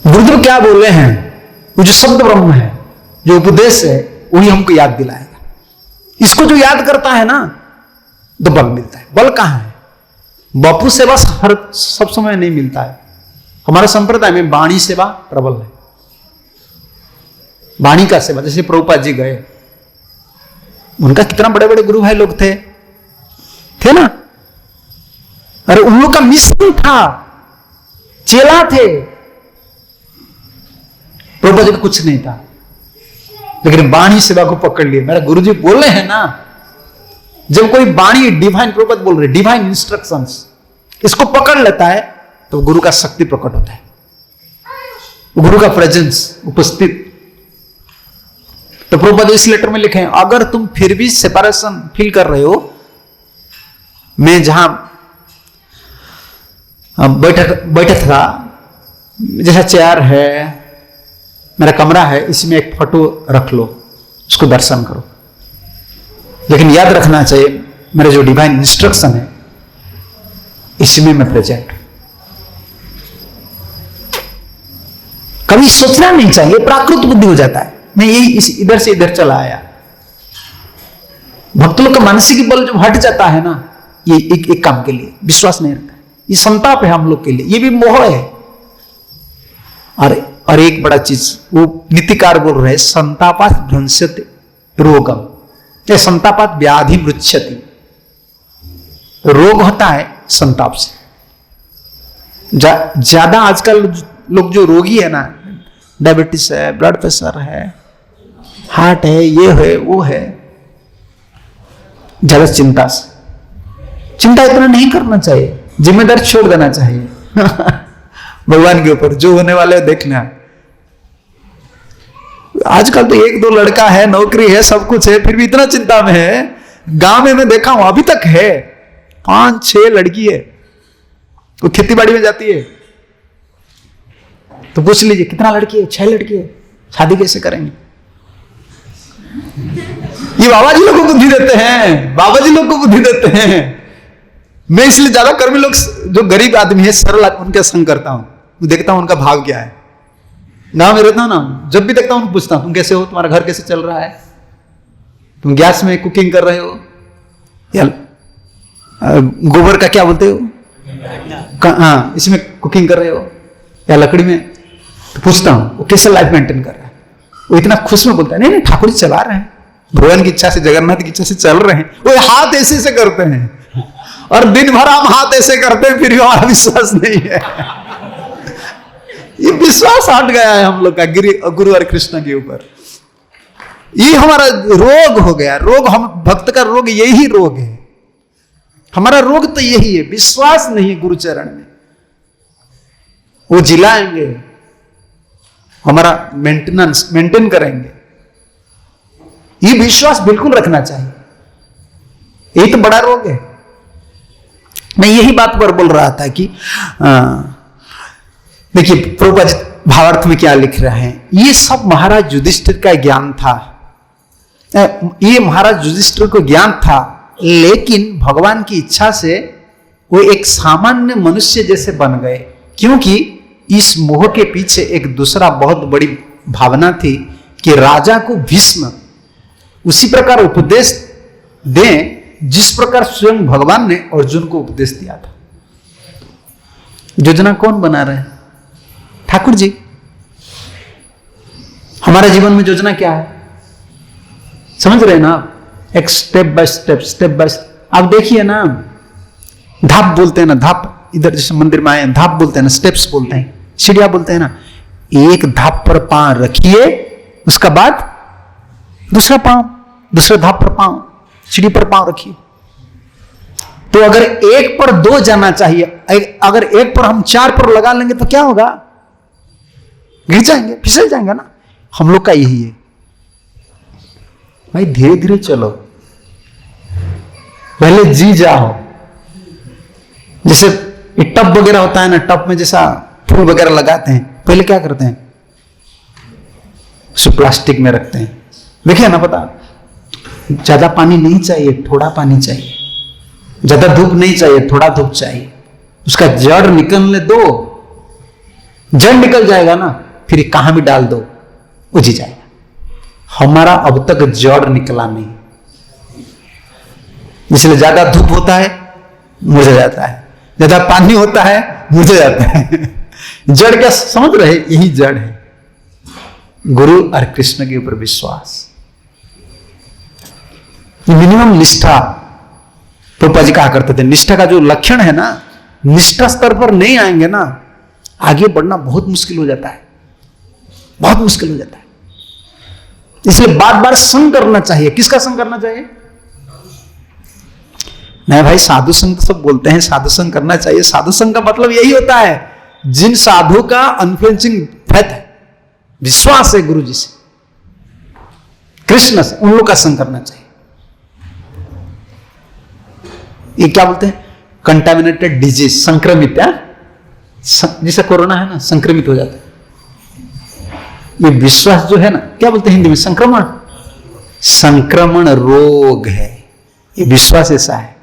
गुरुदेव क्या बोले हैं, वो जो शब्द ब्रह्म है, जो उपदेश है, वही हमको याद दिलाएगा। इसको जो याद करता है ना, तो बल मिलता है। बल कहां है? बापू सेवा हर सब समय नहीं मिलता है। हमारे संप्रदाय में वाणी सेवा प्रबल है, वाणी का सेवा। जैसे प्रभुपाद जी गए, उनका कितना बड़े बड़े गुरु भाई लोग थे ना, अरे उन लोग का मिशन था, चेला थे, प्रभुपाद जी का कुछ नहीं था, लेकिन वाणी सेवा को पकड़ लिए। मेरा गुरुजी बोल रहे हैं ना, जब कोई वाणी डिवाइन, प्रभुपाद बोल रहे डिवाइन इंस्ट्रक्शंस, इसको पकड़ लेता है तो गुरु का शक्ति प्रकट होता है, गुरु का प्रेजेंस उपस्थित। तो प्रभुपाद इस लेटर में लिखे हैं, अगर तुम फिर भी सेपरेशन फील कर रहे हो, मैं जहां बैठा था, जैसा चेयर है, मेरा कमरा है, इसमें एक फोटो रख लो, उसको दर्शन करो, लेकिन याद रखना चाहिए मेरा जो डिवाइन इंस्ट्रक्शन है, इसमें मैं प्रेजेंट। कभी सोचना नहीं चाहिए, प्राकृत बुद्धि हो जाता है, मैं यही इधर से इधर चला आया। भक्त लोग का मानसिक बल जब हट जाता है ना, ये एक काम के लिए विश्वास नहीं रहता है, ये संताप है हम लोग के लिए, ये भी मोह है। और एक बड़ा चीज वो नीतिकार बोल रहे, संतापात भ्रंशति रोगम, ये संतापात व्याधि मृच्छति, रोग होता है संताप से। ज्यादा आजकल लोग जो रोगी है ना, डायबिटीज है, ब्लड प्रेशर है, हार्ट है, ये है वो है, ज्यादा चिंता से। चिंता इतना नहीं करना चाहिए, जिम्मेदारी छोड़ देना चाहिए भगवान के ऊपर, जो होने वाले देखना। आजकल तो एक दो लड़का है, नौकरी है, सब कुछ है, फिर भी इतना चिंता में है। गांव में मैं देखा हूं अभी तक है, 5-6 लड़की है, वो खेती बाड़ी में जाती है, तो पूछ लीजिए कितना लड़की है? 6 लड़की है, शादी कैसे करेंगे? ये बाबा जी लोग को बुद्धि देते हैं, बाबा जी लोग को बुद्धि देते हैं। मैं इसलिए ज्यादा कर्मी लोग, जो गरीब आदमी है, सरल आदमी, उनका संग करता हूं, देखता हूं उनका भाव क्या है। गांव में रहता हूं ना, जब भी देखता हूं पूछता हूं तुम कैसे हो, तुम्हारा घर कैसे चल रहा है, तुम गैस में कुकिंग कर रहे हो या गोबर का क्या बोलते हो, हाँ इसमें कुकिंग कर रहे हो या लकड़ी में, तो पूछता हूं वो कैसे लाइफ मेंटेन कर रहा है। वो इतना खुश में बोलता है, नहीं नहीं ठाकुर जी चला रहे हैं, भगवान की इच्छा से, जगन्नाथ की इच्छा से चल रहे हैं। वो हाथ ऐसे से करते हैं और दिन भर हम हाथ ऐसे करते हैं, फिर भी हमारा विश्वास नहीं है। ये विश्वास हट गया है हम लोग का गुरु और कृष्ण के ऊपर। ये हमारा रोग हो गया, रोग, हम भक्त का रोग यही रोग है, हमारा रोग तो यही है, विश्वास नहीं है गुरु चरण में। वो जिलाएंगे, हमारा मेंटेनेंस मेंटेन करेंगे, ये विश्वास बिल्कुल रखना चाहिए। यही तो बड़ा रोग है। मैं यही बात पर बोल रहा था कि देखिए प्रभुपाद भावार्थ में क्या लिख रहे हैं, ये सब महाराज युधिष्ठिर का ज्ञान था, ये महाराज युधिष्ठिर को ज्ञान था, लेकिन भगवान की इच्छा से वो एक सामान्य मनुष्य जैसे बन गए, क्योंकि इस मोह के पीछे एक दूसरा बहुत बड़ी भावना थी कि राजा को भीष्म उसी प्रकार उपदेश दें जिस प्रकार स्वयं भगवान ने अर्जुन को उपदेश दिया था। योजना कौन बना रहे हैं? ठाकुर जी। हमारे जीवन में योजना क्या है, समझ रहे हैं ना आप? एक स्टेप बाय स्टेप आप देखिए ना, धाप बोलते हैं ना, धाप, इधर जैसे मंदिर में आए धाप बोलते हैं ना, स्टेप्स बोलते हैं, सीढ़ियां बोलते हैं ना। एक धाप पर पांव रखिए, उसका बाद दूसरा पांव, दूसरे धाप पर पांव, सीढ़ी पर पांव रखिए। तो अगर एक पर 2 जाना चाहिए, अगर एक पर हम 4 पर लगा लेंगे तो क्या होगा? गिर जाएंगे, फिसल जाएंगे ना। हम लोग का यही है भाई, धीरे धीरे चलो, पहले जी जाओ। जैसे टब वगैरह होता है ना, टब में जैसा फूल वगैरह लगाते हैं, पहले क्या करते हैं? उसे प्लास्टिक में रखते हैं। देखिए ना, पता ज्यादा पानी नहीं चाहिए, थोड़ा पानी चाहिए, ज्यादा धूप नहीं चाहिए, थोड़ा धूप चाहिए, उसका जड़ निकलने दो, जड़ निकल जाएगा ना, फिर कहां भी डाल दो उजी जाएगा। हमारा अब तक जड़ निकला नहीं, इसलिए ज्यादा धूप होता है मुरझा जाता है, ज्यादा पानी होता है मुरझा जाता है। जड़ क्या समझ रहे? यही जड़ है, गुरु और कृष्ण के ऊपर विश्वास, मिनिमम निष्ठा। प्रभुपाद जी कहा करते थे, निष्ठा का जो लक्षण है ना, निष्ठा स्तर पर नहीं आएंगे ना, आगे बढ़ना बहुत मुश्किल हो जाता है, बहुत मुश्किल हो जाता है। इसलिए बार बार संग करना चाहिए। किसका संग करना चाहिए? नहीं भाई, साधु संग तो सब बोलते हैं, साधु संग करना चाहिए। साधु संग का मतलब यही होता है, जिन साधु का अनफ्लिंचिंग फेथ है, विश्वास है गुरु जी से, कृष्ण से, उन लोग का संग करना चाहिए। ये क्या बोलते हैं? कंटामिनेटेड डिजीज, संक्रमित है, जैसे कोरोना है ना, संक्रमित हो जाता है। ये विश्वास जो है ना, क्या बोलते हैं हिंदी में? संक्रमण, संक्रमण रोग है ये विश्वास। ऐसा है,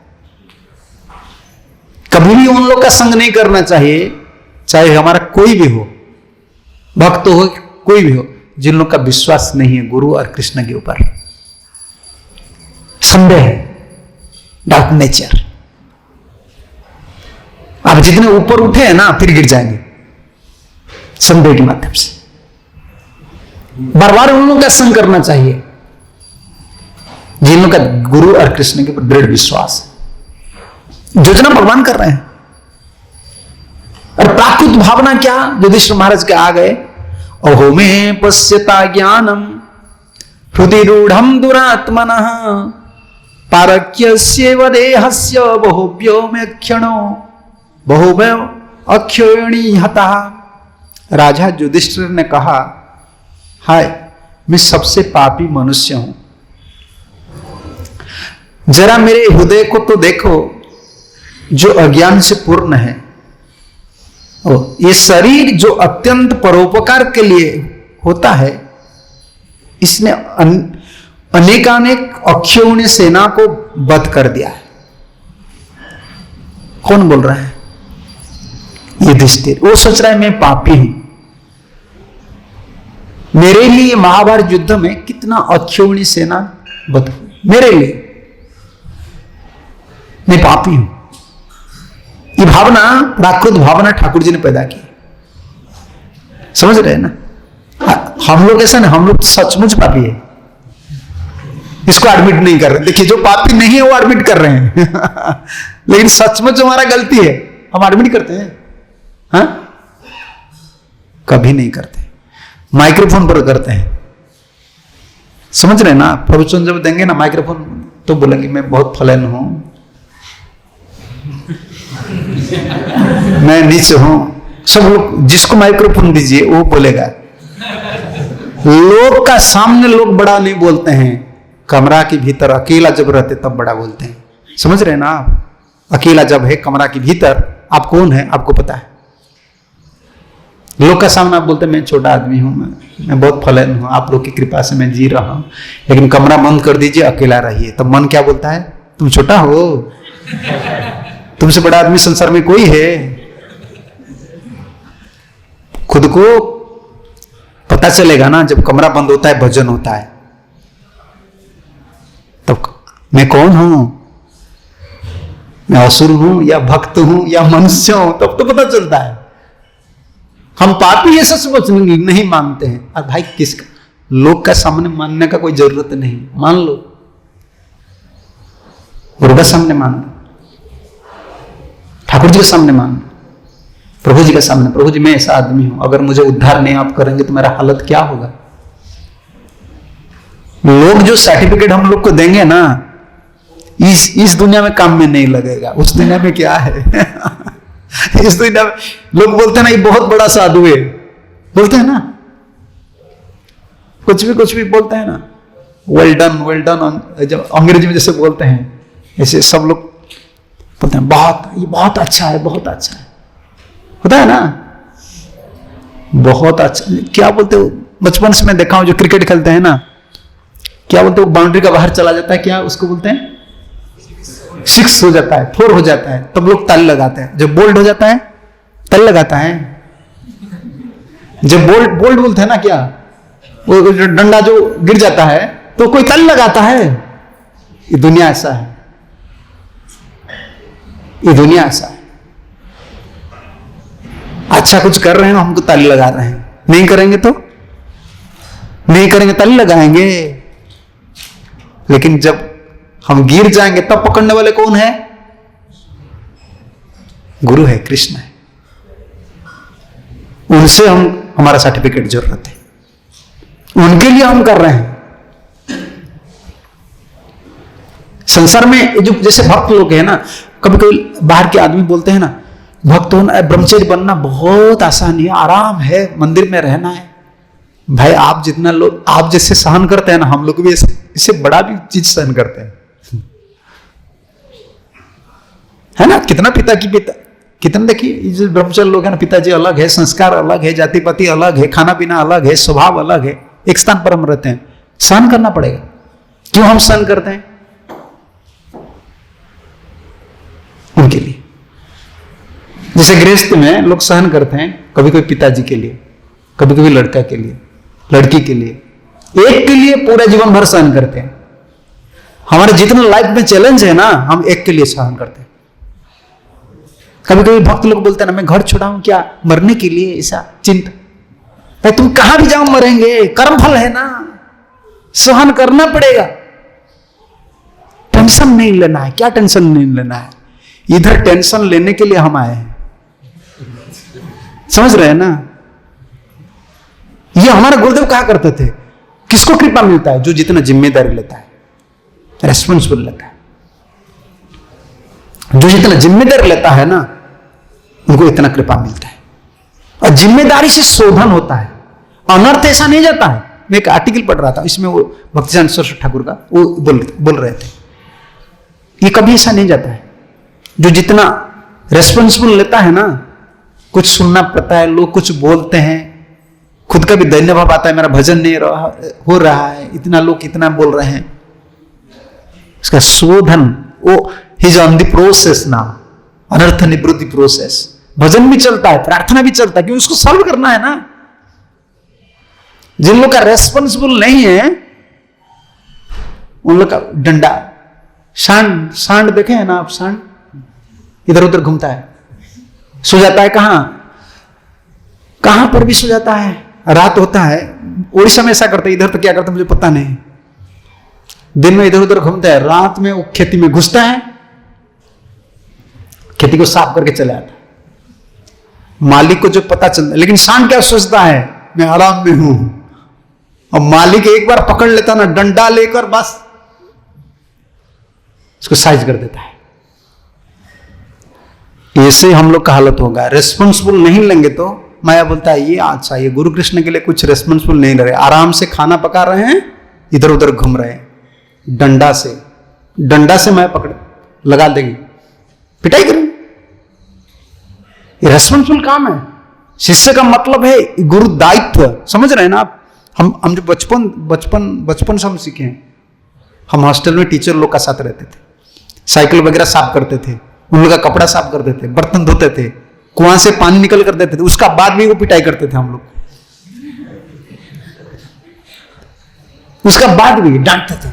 कभी भी उन लोग का संग नहीं करना चाहिए, चाहे हमारा कोई भी हो, भक्त हो, कोई भी हो, जिन लोग का विश्वास नहीं है गुरु और कृष्ण के ऊपर, संदेह है, डार्क नेचर। आप जितने ऊपर उठे हैं ना, फिर गिर जाएंगे संदेह के माध्यम से। बार बार उन लोगों का संग करना चाहिए जिन लोगों का गुरु और कृष्ण के ऊपर दृढ़ विश्वास है। योजना भगवान कर रहे हैं, और प्राकृत भावना क्या? युधिष्ठिर महाराज के आ गए, अहो में पश्यता ज्ञानम हृदय रूढ़ दुरात्मनः पारक्यस्यैव देहस्य बहुभ्यो में क्षणो बहुभ्यो अक्षयणी हतः। राजा युधिष्ठिर ने कहा, हाय, मैं सबसे पापी मनुष्य हूं, जरा मेरे हृदय को तो देखो, जो अज्ञान से पूर्ण है, ये शरीर जो अत्यंत परोपकार के लिए होता है, इसने अनेकानेक अक्षौहिणी सेना को वध कर दिया है। कौन बोल रहा है? युधिष्ठिर। वो सोच रहा है मैं पापी हूं, मेरे लिए महाभारत युद्ध में कितना अक्षौहिणी सेना वध हुई, मेरे लिए मैं पापी हूं। ये भावना, प्राकृत भावना ठाकुर जी ने पैदा की। समझ रहे हैं ना? हम लोग ऐसा ना, हम लोग सचमुच पापी है, इसको एडमिट नहीं कर रहे। देखिए, जो पापी नहीं है वो एडमिट कर रहे हैं लेकिन सचमुच हमारा गलती है, हम एडमिट करते हैं? हाँ, कभी नहीं करते, माइक्रोफोन पर करते हैं। समझ रहे हैं ना? प्रवचन जब देंगे ना माइक्रोफोन, तो बोलेंगे मैं बहुत फलन हूं, मैं नीच हूं। सब लोग, जिसको माइक्रोफोन दीजिए वो बोलेगा। लोग का सामने लोग बड़ा नहीं बोलते हैं, कमरा के भीतर अकेला जब रहते तब बड़ा बोलते हैं। समझ रहे हैं ना आप? अकेला जब है कमरा के भीतर, आप कौन है आपको पता है। लोग का सामने आप बोलते हैं मैं छोटा आदमी हूं, मैं बहुत फलन हूं, आप लोग की कृपा से मैं जी रहा हूं। लेकिन कमरा बंद कर दीजिए, अकेला रहिए, तब मन क्या बोलता है? तुम छोटा हो, तुमसे बड़ा आदमी संसार में कोई है। खुद को पता चलेगा ना जब कमरा बंद होता है, भजन होता है, तब मैं कौन हूं, मैं असुर हूं या भक्त हूं या मनुष्य हूं, तब तो पता चलता है। हम पापी है सच नहीं मानते हैं। और भाई, किसका लोग का सामने मानने का कोई जरूरत नहीं, मान लो, गुरु का सामने मान लो, ठाकुर जी के सामने मान लो, प्रभु जी के सामने, प्रभु जी मैं ऐसा आदमी हूं, अगर मुझे उद्धार नहीं आप करेंगे तो मेरा हालत क्या होगा। लोग जो सर्टिफिकेट हम लोग को देंगे ना, इस दुनिया में काम में नहीं लगेगा, उस दुनिया में क्या है इस दुनिया में लोग बोलते हैं ना ये बहुत बड़ा साधु है, बोलते हैं ना, कुछ भी बोलते हैं ना, वेल डन, जब अंग्रेजी में जैसे बोलते हैं ऐसे सब लोग बोलते हैं बहुत, ये बहुत अच्छा है, बहुत अच्छा है, होता है ना, बहुत अच्छा। क्या बोलते हो, बचपन से मैं देखा हूं जो क्रिकेट खेलते हैं ना, क्या बोलते हो, बाउंड्री का बाहर चला जाता है, क्या उसको बोलते हैं, 6 हो जाता है, 4 हो जाता है, तब लोग ताली लगाते हैं। जब बोल्ड हो जाता है ताली लगाता है। जब बोल्ड बोलते हैं ना, क्या वो डंडा जो गिर जाता है तो कोई ताली लगाता है। ये दुनिया ऐसा है, ये दुनिया ऐसा है। अच्छा कुछ कर रहे हैं हमको ताली लगा रहे हैं, नहीं करेंगे तो नहीं करेंगे, ताली लगाएंगे। लेकिन जब हम गिर जाएंगे तब पकड़ने वाले कौन है? गुरु है, कृष्ण है। उनसे हमारा सर्टिफिकेट जरूरत है, उनके लिए हम कर रहे हैं। संसार में जो जैसे भक्त लोग हैं ना, कभी कभी बाहर के आदमी बोलते हैं ना, भक्त होना, ब्रह्मचर्य बनना बहुत आसान है, आराम है, मंदिर में रहना है। भाई, आप जितना लोग आप जैसे सहन करते हैं ना, हम लोग भी इससे बड़ा भी चीज सहन करते हैं, है ना। कितना कितना देखिए, जो ब्रह्मचर्य लोग हैं ना, पिताजी अलग है, संस्कार अलग है, जाति पाति अलग है, खाना पीना अलग है, स्वभाव अलग है, एक स्थान पर हम रहते हैं, सहन करना पड़ेगा। क्यों हम सहन करते हैं? उनके लिए। जैसे गृहस्थ में लोग सहन करते हैं, कभी कभी पिताजी के लिए, कभी कभी लड़का के लिए, लड़की के लिए, एक के लिए पूरा जीवन भर सहन करते हैं। हमारे जितने लाइफ में चैलेंज है ना, हम एक के लिए सहन करते हैं। कभी कभी भक्त लोग बोलते हैं ना, मैं घर छोड़ाऊं क्या, मरने के लिए, ऐसा चिंता। भाई, तुम कहां भी जाओ मरेंगे, कर्म फल है ना, सहन करना पड़ेगा। टेंशन नहीं लेना है। क्या टेंशन नहीं लेना है? इधर टेंशन लेने के लिए हम आए हैं, समझ रहे हैं ना। ये हमारा गुरुदेव कहा करते थे, किसको कृपा मिलता है? जो जितना जिम्मेदारी लेता है, रेस्पॉन्सिबल लेता है। जो जितना जिम्मेदारी लेता है ना, उनको इतना कृपा मिलता है। और जिम्मेदारी से शोधन होता है, अनर्थ ऐसा नहीं जाता है। मैं एक आर्टिकल पढ़ रहा था, इसमें वो भक्तिसिद्धांत सरस्वती ठाकुर का वो बोल रहे थे, ये कभी ऐसा नहीं जाता है। जो जितना रेस्पॉन्सिबल लेता है ना, कुछ सुनना पड़ता है, लोग कुछ बोलते हैं, खुद का भी दैन्य भाव आता है, मेरा भजन नहीं हो रहा है, इतना लोग कितना बोल रहे हैं, इसका शोधन, वो his on the process now, अनर्थ निवृत्ति प्रोसेस। भजन भी चलता है, प्रार्थना भी चलता है, क्योंकि उसको सॉल्व करना है ना। जिन लोग का रेस्पॉन्सिबल नहीं है उन लोग का डंडा, सांड देखे हैं ना आप, सांड इधर उधर घूमता है, सो जाता है कहां पर भी सो जाता है, रात होता है। उड़ीसा में ऐसा करते, इधर तो क्या करते मुझे पता नहीं, दिन में इधर उधर घूमता है, रात में वो खेती में घुसता है, खेती को साफ करके चले आता है। मालिक को जो पता चलता है, लेकिन सांड क्या सोचता है, मैं आराम में हूं, और मालिक एक बार पकड़ लेता ना डंडा लेकर, बस उसको साइज कर देता है। ऐसे हम लोग का हालत होगा, रेस्पॉन्सिबल नहीं लेंगे तो माया बोलता है ये अच्छा, ये गुरु कृष्ण के लिए कुछ रेस्पॉन्सिबल नहीं ले रहे, आराम से खाना पका रहे हैं, इधर उधर घूम रहे हैं, डंडा से माया पकड़ लगा देंगे, पिटाई करेंगे। ये रेस्पॉन्सिबल काम है। शिष्य का मतलब है गुरु दायित्व, समझ रहे हैं ना आप। हम जो बचपन से हम सीखे हैं, हम हॉस्टल में टीचर लोग का साथ रहते थे, साइकिल वगैरह साफ करते थे, उन लोग का कपड़ा साफ करते थे, बर्तन धोते थे, कुआं से पानी निकल कर देते थे, उसका बाद भी वो पिटाई करते थे हम लोग, उसका बाद भी डांटते थे।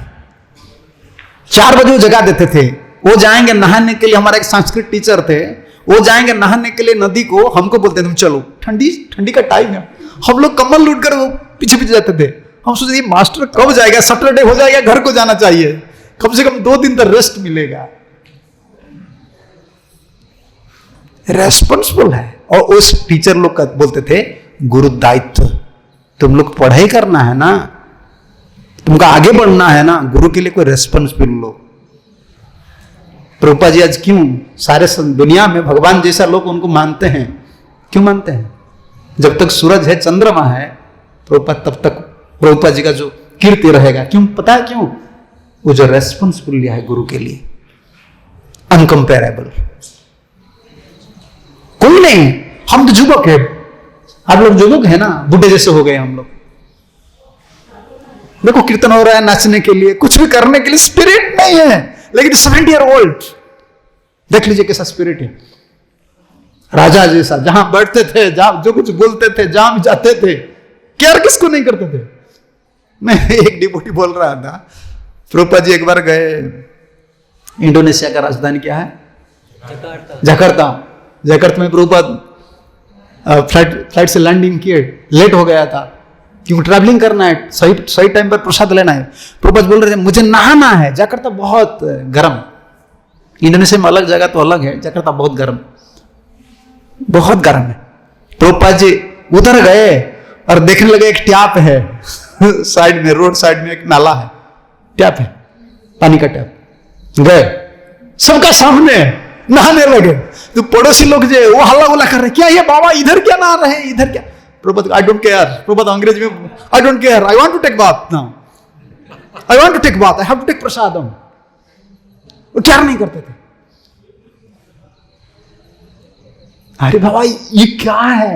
4 बजे वो जगा देते थे, वो जाएंगे नहाने के लिए, हमारा एक संस्कृत टीचर थे, वो जाएंगे नहाने के लिए नदी को, हमको बोलते थे तुम चलो, ठंडी का टाइम है, हम लोग कम्बल लूट कर वो पीछे जाते थे। हम सोचते मास्टर कब जाएगा, सैटरडे हो जाएगा, घर को जाना चाहिए, कम से कम 2 दिन तक रेस्ट मिलेगा। रेस्पॉन्सिबल है। और उस टीचर लोग का बोलते थे गुरु दायित्व, तुम लोग पढ़ाई करना है ना, तुमको आगे बढ़ना है ना, गुरु के लिए कोई रेस्पॉन्सिबल लो। प्रभुपाद जी आज क्यों सारे दुनिया में भगवान जैसा लोग उनको मानते हैं, क्यों मानते हैं? जब तक सूरज है, चंद्रमा है, प्रभुपाद तब तक प्रभुपाद जी का जो कीर्ति रहेगा। क्यों? पता है क्यों? वो जो रेस्पॉन्सिबल लिया है गुरु के लिए, अनकंपेरेबल। कोई नहीं, हम तो युवक है, आप लोग युवक है ना, बुढ़े जैसे हो गए हम लोग। देखो कीर्तन हो रहा है, नाचने के लिए, कुछ भी करने के लिए स्पिरिट नहीं है, लेकिन 70 ईयर ओल्ड, देख लीजिए कैसा स्पिरिट है, राजा जैसा, जहां बैठते थे, जहां जो कुछ बोलते थे, जहां भी जाते थे, केयर किसको नहीं करते थे। मैं एक डिवोटी बोल रहा था, प्रभुपाद जी एक बार गए, इंडोनेशिया का राजधानी क्या है? जकार्ता में प्रभुपाद फ्लाइट से लैंडिंग किए, लेट हो गया था, क्योंकि ट्रैवलिंग करना है, सही टाइम पर प्रसाद लेना है। प्रभुपाद बोल रहे थे मुझे नहाना है, जकार्ता बहुत गर्म, इंडोनेशिया में अलग जगह तो अलग है, जकार्ता बहुत गर्म है। प्रभुपाद जी उधर गए और देखने लगे एक टैप है साइड में, रोड साइड में एक नाला है, टैप है, पानी का टैप। गए सबका सामने नहाने लगे, तो पड़ोसी लोग जो वो हल्ला गुल्ला कर रहे, क्या ये बाबा इधर क्या नहा रहे हैं, इधर क्या? Prabhupada I don't care, Prabhupada Angrezi में I don't care, I want to take bath now, I want to take bath, I have to take prasadam. वो केयर नहीं करते थे। अरे बाबा ये क्या है?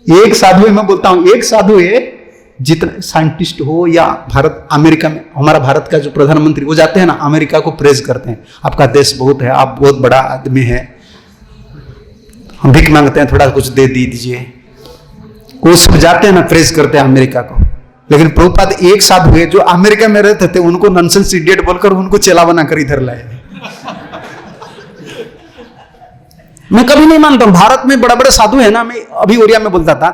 एक साधु है, मैं बोलता हूं एक साधु है, जितना साइंटिस्ट हो या भारत, अमेरिका में हमारा भारत का जो प्रधानमंत्री, वो जाते हैं ना अमेरिका को प्रेज करते हैं, आपका देश बहुत है, आप बहुत बड़ा आदमी है, हम भीख मांगते हैं थोड़ा कुछ दे दीजिए, वो सब जाते हैं ना प्रेज करते हैं अमेरिका को। लेकिन प्रभुपाद एक साधु है जो अमेरिका में रहते थे, उनको नॉनसेंस इडियट बोलकर उनको चेला बनाकर इधर लाए। मैं कभी नहीं मानता हूं, भारत में बड़ा बड़ा साधु है ना, मैं अभी ओरिया में बोलता था,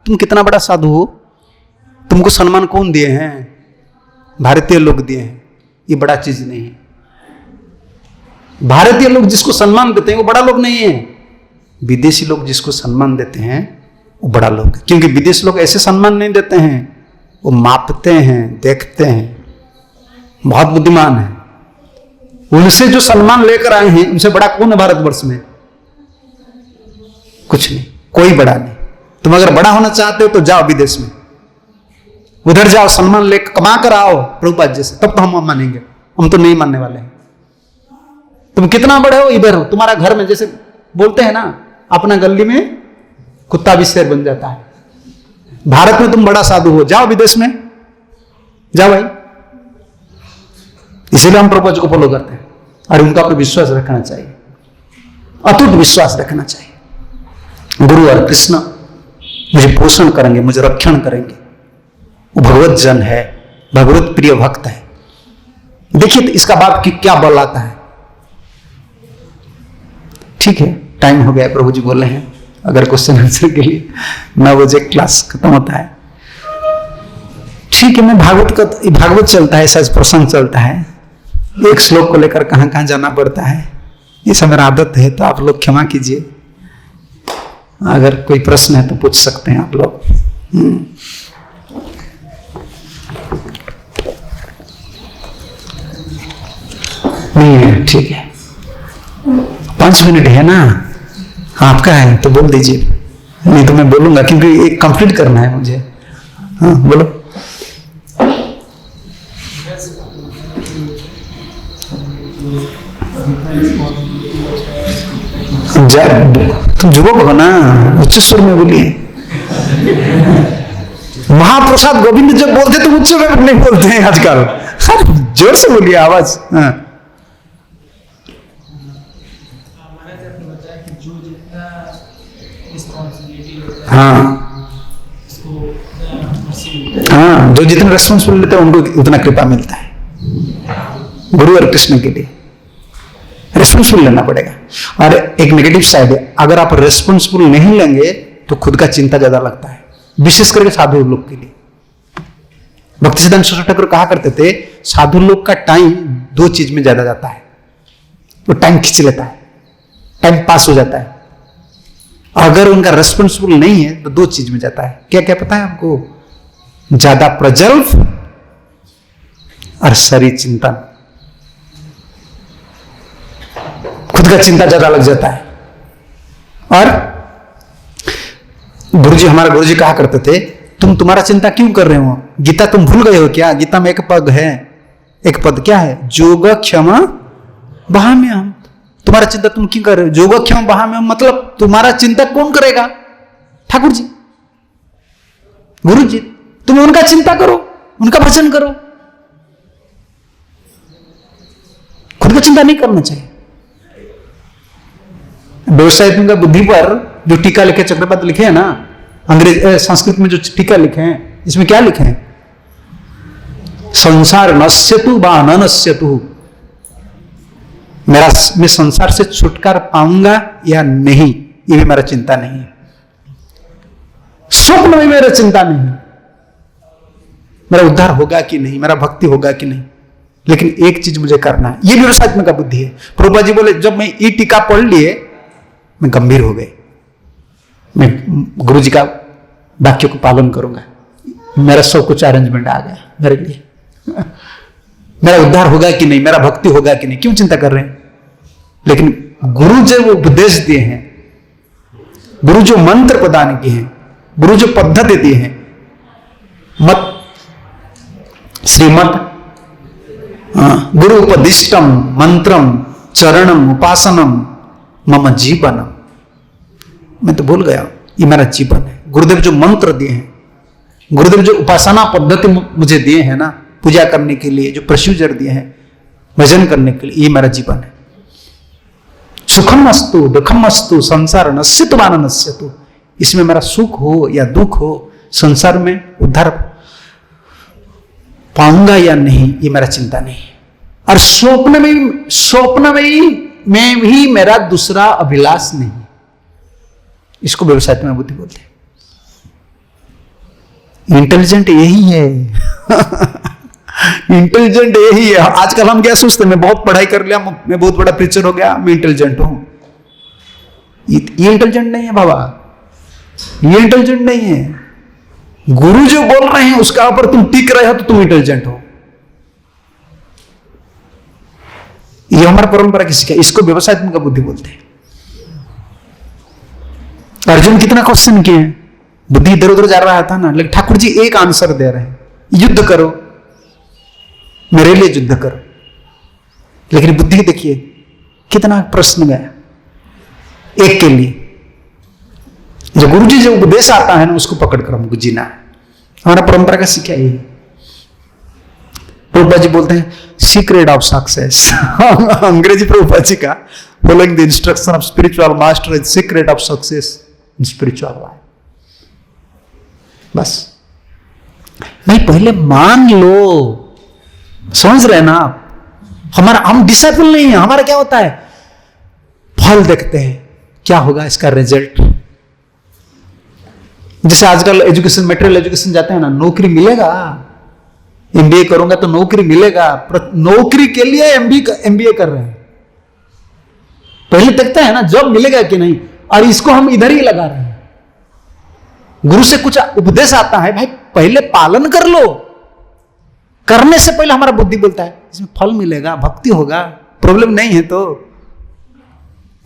तुम कितना बड़ा साधु हो, तुमको सम्मान कौन दिए हैं? भारतीय लोग दिए हैं, ये बड़ा चीज नहीं है। भारतीय लोग जिसको सम्मान देते हैं वो बड़ा लोग नहीं है, विदेशी लोग जिसको सम्मान देते हैं वो बड़ा लोग है। क्योंकि विदेशी लोग ऐसे सम्मान नहीं देते हैं, वो मापते हैं, देखते हैं, बहुत बुद्धिमान है। उनसे जो सम्मान लेकर आए हैं, उनसे बड़ा कौन है भारतवर्ष में? कुछ नहीं, कोई बड़ा नहीं। तुम अगर बड़ा होना चाहते हो तो जाओ विदेश में, उधर जाओ, सम्मान ले कमा कर आओ प्रभुपाद जैसे, तब तो हम मानेंगे, हम तो नहीं मानने वाले हैं। तुम कितना बड़े हो, इधर हो। तुम्हारा घर में जैसे बोलते हैं ना, अपना गली में कुत्ता भी शेर बन जाता है। भारत में तुम बड़ा साधु हो, जाओ विदेश में, जाओ भाई। इसीलिए हम प्रभुपाद जी को फॉलो करते हैं और उनका पर विश्वास रखना चाहिए, अटूट विश्वास रखना चाहिए। गुरु और कृष्ण मुझे पोषण करेंगे, मुझे रक्षण करेंगे। वो भगवत जन है, भगवत प्रिय भक्त है। देखिए तो इसका बात कि क्या बल आता है। ठीक है, टाइम हो गया, प्रभु जी बोल रहे हैं अगर क्वेश्चन आंसर के लिए 9 बजे क्लास खत्म होता है। ठीक है, मैं भागवत चलता है, ऐसा प्रसंग चलता है, एक श्लोक को लेकर कहां कहां जाना पड़ता है, ये सब मेरा आदत है, तो आप लोग क्षमा कीजिए। अगर कोई प्रश्न है तो पूछ सकते हैं आप लोग। नहीं है, ठीक है, 5 मिनट है ना, आपका है तो बोल दीजिए, नहीं तो मैं बोलूंगा, क्योंकि एक कंप्लीट करना है मुझे। हाँ बोलो। तुम युवक हो ना, उच्च स्वर में बोलिए। महाप्रसाद गोविंद जब बोलते तो उच्च में नहीं बोलते हैं आजकल, जोर से बोलिए आवाज। हाँ, जो जितना रेस्पॉन्सिबल लेते हैं उनको उतना कृपा मिलता है। गुरु और कृष्ण के लिए रेस्पॉन्सिबल लेना पड़ेगा। और एक नेगेटिव साइड है, अगर आप रेस्पॉन्सिबल नहीं लेंगे तो खुद का चिंता ज्यादा लगता है, विशेष करके साधु लोग के लिए। भक्ति सिद्धांत सरस्वती ठाकुर कहा करते थे, साधु लोग का टाइम 2 चीज में ज्यादा जाता है, वो टाइम खींच लेता है, टाइम पास हो जाता है। अगर उनका रेस्पॉन्सिबल नहीं है तो 2 चीज में जाता है। क्या क्या पता है आपको? ज्यादा प्रजल्प और शरीर चिंतन, खुद का चिंता ज्यादा लग जाता है। और गुरुजी, हमारे गुरुजी कहा करते थे, तुम्हारा चिंता क्यों कर रहे हो? गीता तुम भूल गए हो क्या? गीता में एक पद है, एक पद क्या है? जोग क्षमा वहाम्यहम्। तुम्हारा चिंता तुम क्यों कर रहे हो? जोग क्षमा वहाम्यहम् मतलब तुम्हारा चिंता कौन करेगा? ठाकुर जी, गुरु जी। तुम उनका चिंता करो, उनका भजन करो, खुद का चिंता नहीं करना चाहिए। व्यवसाय का बुद्धि पर जो टीका लिखे, चक्रपात लिखे हैं ना, संस्कृत में जो टीका लिखे हैं, इसमें क्या लिखे हैं? संसार नश्यतु वा न नश्यतु, मैं संसार से छुटकारा पाऊंगा या नहीं, ये भी मेरा चिंता नहीं है। स्वप्न में मेरा चिंता नहीं, मेरा उद्धार होगा कि नहीं, मेरा भक्ति होगा कि नहीं, लेकिन एक चीज मुझे करना है। ये व्यवसायत्मक का बुद्धि है। प्रभुपाद जी बोले, जब मैं ये टीका पढ़ लिए मैं गंभीर हो गए, मैं गुरु जी का वाक्य को पालन करूंगा, मेरा सब कुछ अरेंजमेंट आ गया मेरे लिए। मेरा उद्धार होगा कि नहीं, मेरा भक्ति होगा कि नहीं, क्यों चिंता कर रहे हैं? लेकिन गुरु जो वो उपदेश दिए हैं, गुरु जो मंत्र प्रदान किए हैं, गुरु जो पद्धति दिए हैं, मत श्रीमत गुरु उपदिष्टम मंत्रम चरणम उपासनम मम जीवनम। मैं तो भूल गया, ये मेरा जीवन है। गुरुदेव जो मंत्र दिए हैं, गुरुदेव जो उपासना पद्धति मुझे दिए हैं ना, पूजा करने के लिए जो प्रोसीजर दिए हैं, भजन करने के लिए, ये मेरा जीवन है। सुखम अस्तु दुखम अस्तु संसार नश्यतु वा न नश्यतु, इसमें मेरा सुख हो या दुख हो, संसार में उद्धार पाऊंगा या नहीं, ये मेरा चिंता नहीं। और स्वप्न में भी मेरा दूसरा अभिलाष नहीं। इसको व्यवसाय में बुद्धि बोलते हैं। इंटेलिजेंट यही है। इंटेलिजेंट यही है। आजकल हम क्या सोचते हैं, मैं बहुत पढ़ाई कर लिया, मैं बहुत बड़ा प्रीचर हो गया, मैं इंटेलिजेंट हूं। ये इंटेलिजेंट नहीं है बाबा, ये इंटेलिजेंट नहीं है। गुरु जो बोल रहे हैं उसका ऊपर तुम टिक रहे हो तो तुम इंटेलिजेंट हो। ये हमारा परंपरा किसी का, इसको व्यवसायत्मक बुद्धि बोलते हैं। अर्जुन कितना क्वेश्चन किए, बुद्धि इधर उधर जा रहा था ना, लेकिन ठाकुर जी एक आंसर दे रहे हैं, युद्ध करो, मेरे लिए युद्ध करो। लेकिन बुद्धि देखिए, कितना प्रश्न गया एक के लिए। जो गुरु जी जो उपदेश आता है ना, उसको पकड़ कर हमको जीना है। हमारा परंपरा का सीखा यही। प्रभुपाद जी बोलते हैं सीक्रेट ऑफ सक्सेस। अंग्रेजी प्रभुपाद जी का, following the instruction of spiritual master is secret of success in spiritual life. बस भाई पहले मान लो, समझ रहे ना आप? हम डिसाइपल नहीं है। हमारा क्या होता है, फल देखते हैं, क्या होगा इसका रिजल्ट। जैसे आजकल एजुकेशन, मटेरियल एजुकेशन जाते हैं ना, नौकरी मिलेगा, एमबीए करूंगा तो नौकरी मिलेगा, नौकरी के लिए एमबीए कर रहे हैं। पहले देखते हैं ना जॉब मिलेगा कि नहीं, और इसको हम इधर ही लगा रहे हैं। गुरु से कुछ उपदेश आता है, भाई पहले पालन कर लो। करने से पहले हमारा बुद्धि बोलता है इसमें फल मिलेगा, भक्ति होगा, प्रॉब्लम नहीं है। तो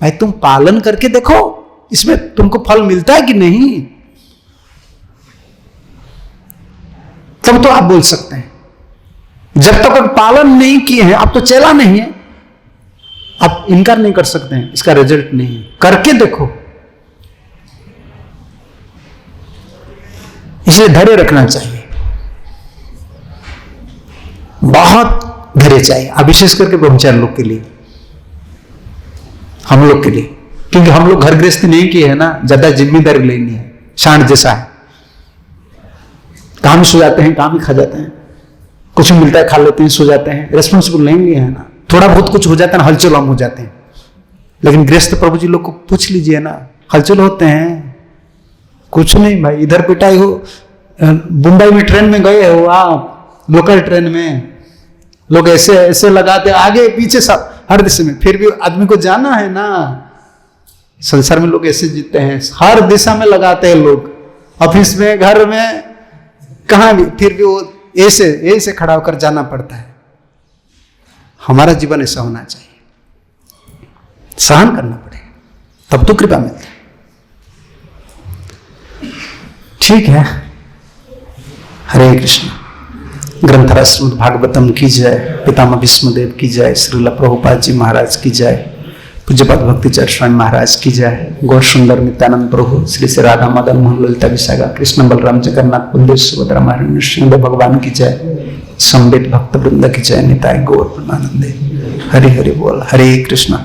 भाई तुम पालन करके देखो, इसमें तुमको फल मिलता है कि नहीं, तब तो आप बोल सकते हैं। जब तक आप पालन नहीं किए हैं, आप तो चला नहीं है, आप इनकार नहीं कर सकते हैं इसका रिजल्ट नहीं है। करके देखो। इसलिए धैर्य रखना चाहिए, बहुत धैर्य चाहिए, अब विशेष करके ब्रह्मचारी लोग के लिए, हम लोग के लिए, क्योंकि हम लोग घर गृहस्थी नहीं किए है ना, ज्यादा जिम्मेदारी लेनी है। सांड जैसा है, काम सो जाते हैं, काम ही खा जाते हैं, कुछ मिलता है खा लेते हैं, सो जाते हैं, रेस्पॉन्सिबल नहीं लिए है ना। थोड़ा बहुत कुछ हो जाता है ना, हलचल हम हो जाते हैं। लेकिन गृहस्थ प्रभु जी लोग को पूछ लीजिए ना, हलचल होते हैं कुछ नहीं भाई। इधर पिटाई हो, मुंबई में ट्रेन में गए हो आप, लोकल ट्रेन में लोग ऐसे ऐसे लगाते आगे पीछे सब हर दिशा में, फिर भी आदमी को जाना है ना। संसार में लोग ऐसे जीते हैं, हर दिशा में लगाते हैं लोग, ऑफिस में, घर में, कहां भी, फिर भी वो ऐसे खड़ा होकर जाना पड़ता है। हमारा जीवन ऐसा होना चाहिए, सहन करना पड़ेगा, तब तो कृपा मिलती है। ठीक है, हरे कृष्ण। ग्रंथराज श्रीमद् भागवतम की जय, पितामह भीष्मदेव की जय, श्रील प्रभुपाद जी महाराज की जय, पूज्यपाद भक्तिचर स्वामी महाराज की जय, गौर सुंदर नित्यानंद प्रभु श्री श्री राधा मदन मोहन ललिता विशाखा कृष्ण बलराम जगन्नाथ कुंदेश सुभद्रा महारानी नृसिंह भगवान की जय, संबित भक्त वृंद की जय, निताय गौर प्रेमानंदे। हरि हरि बोल। हरे कृष्ण।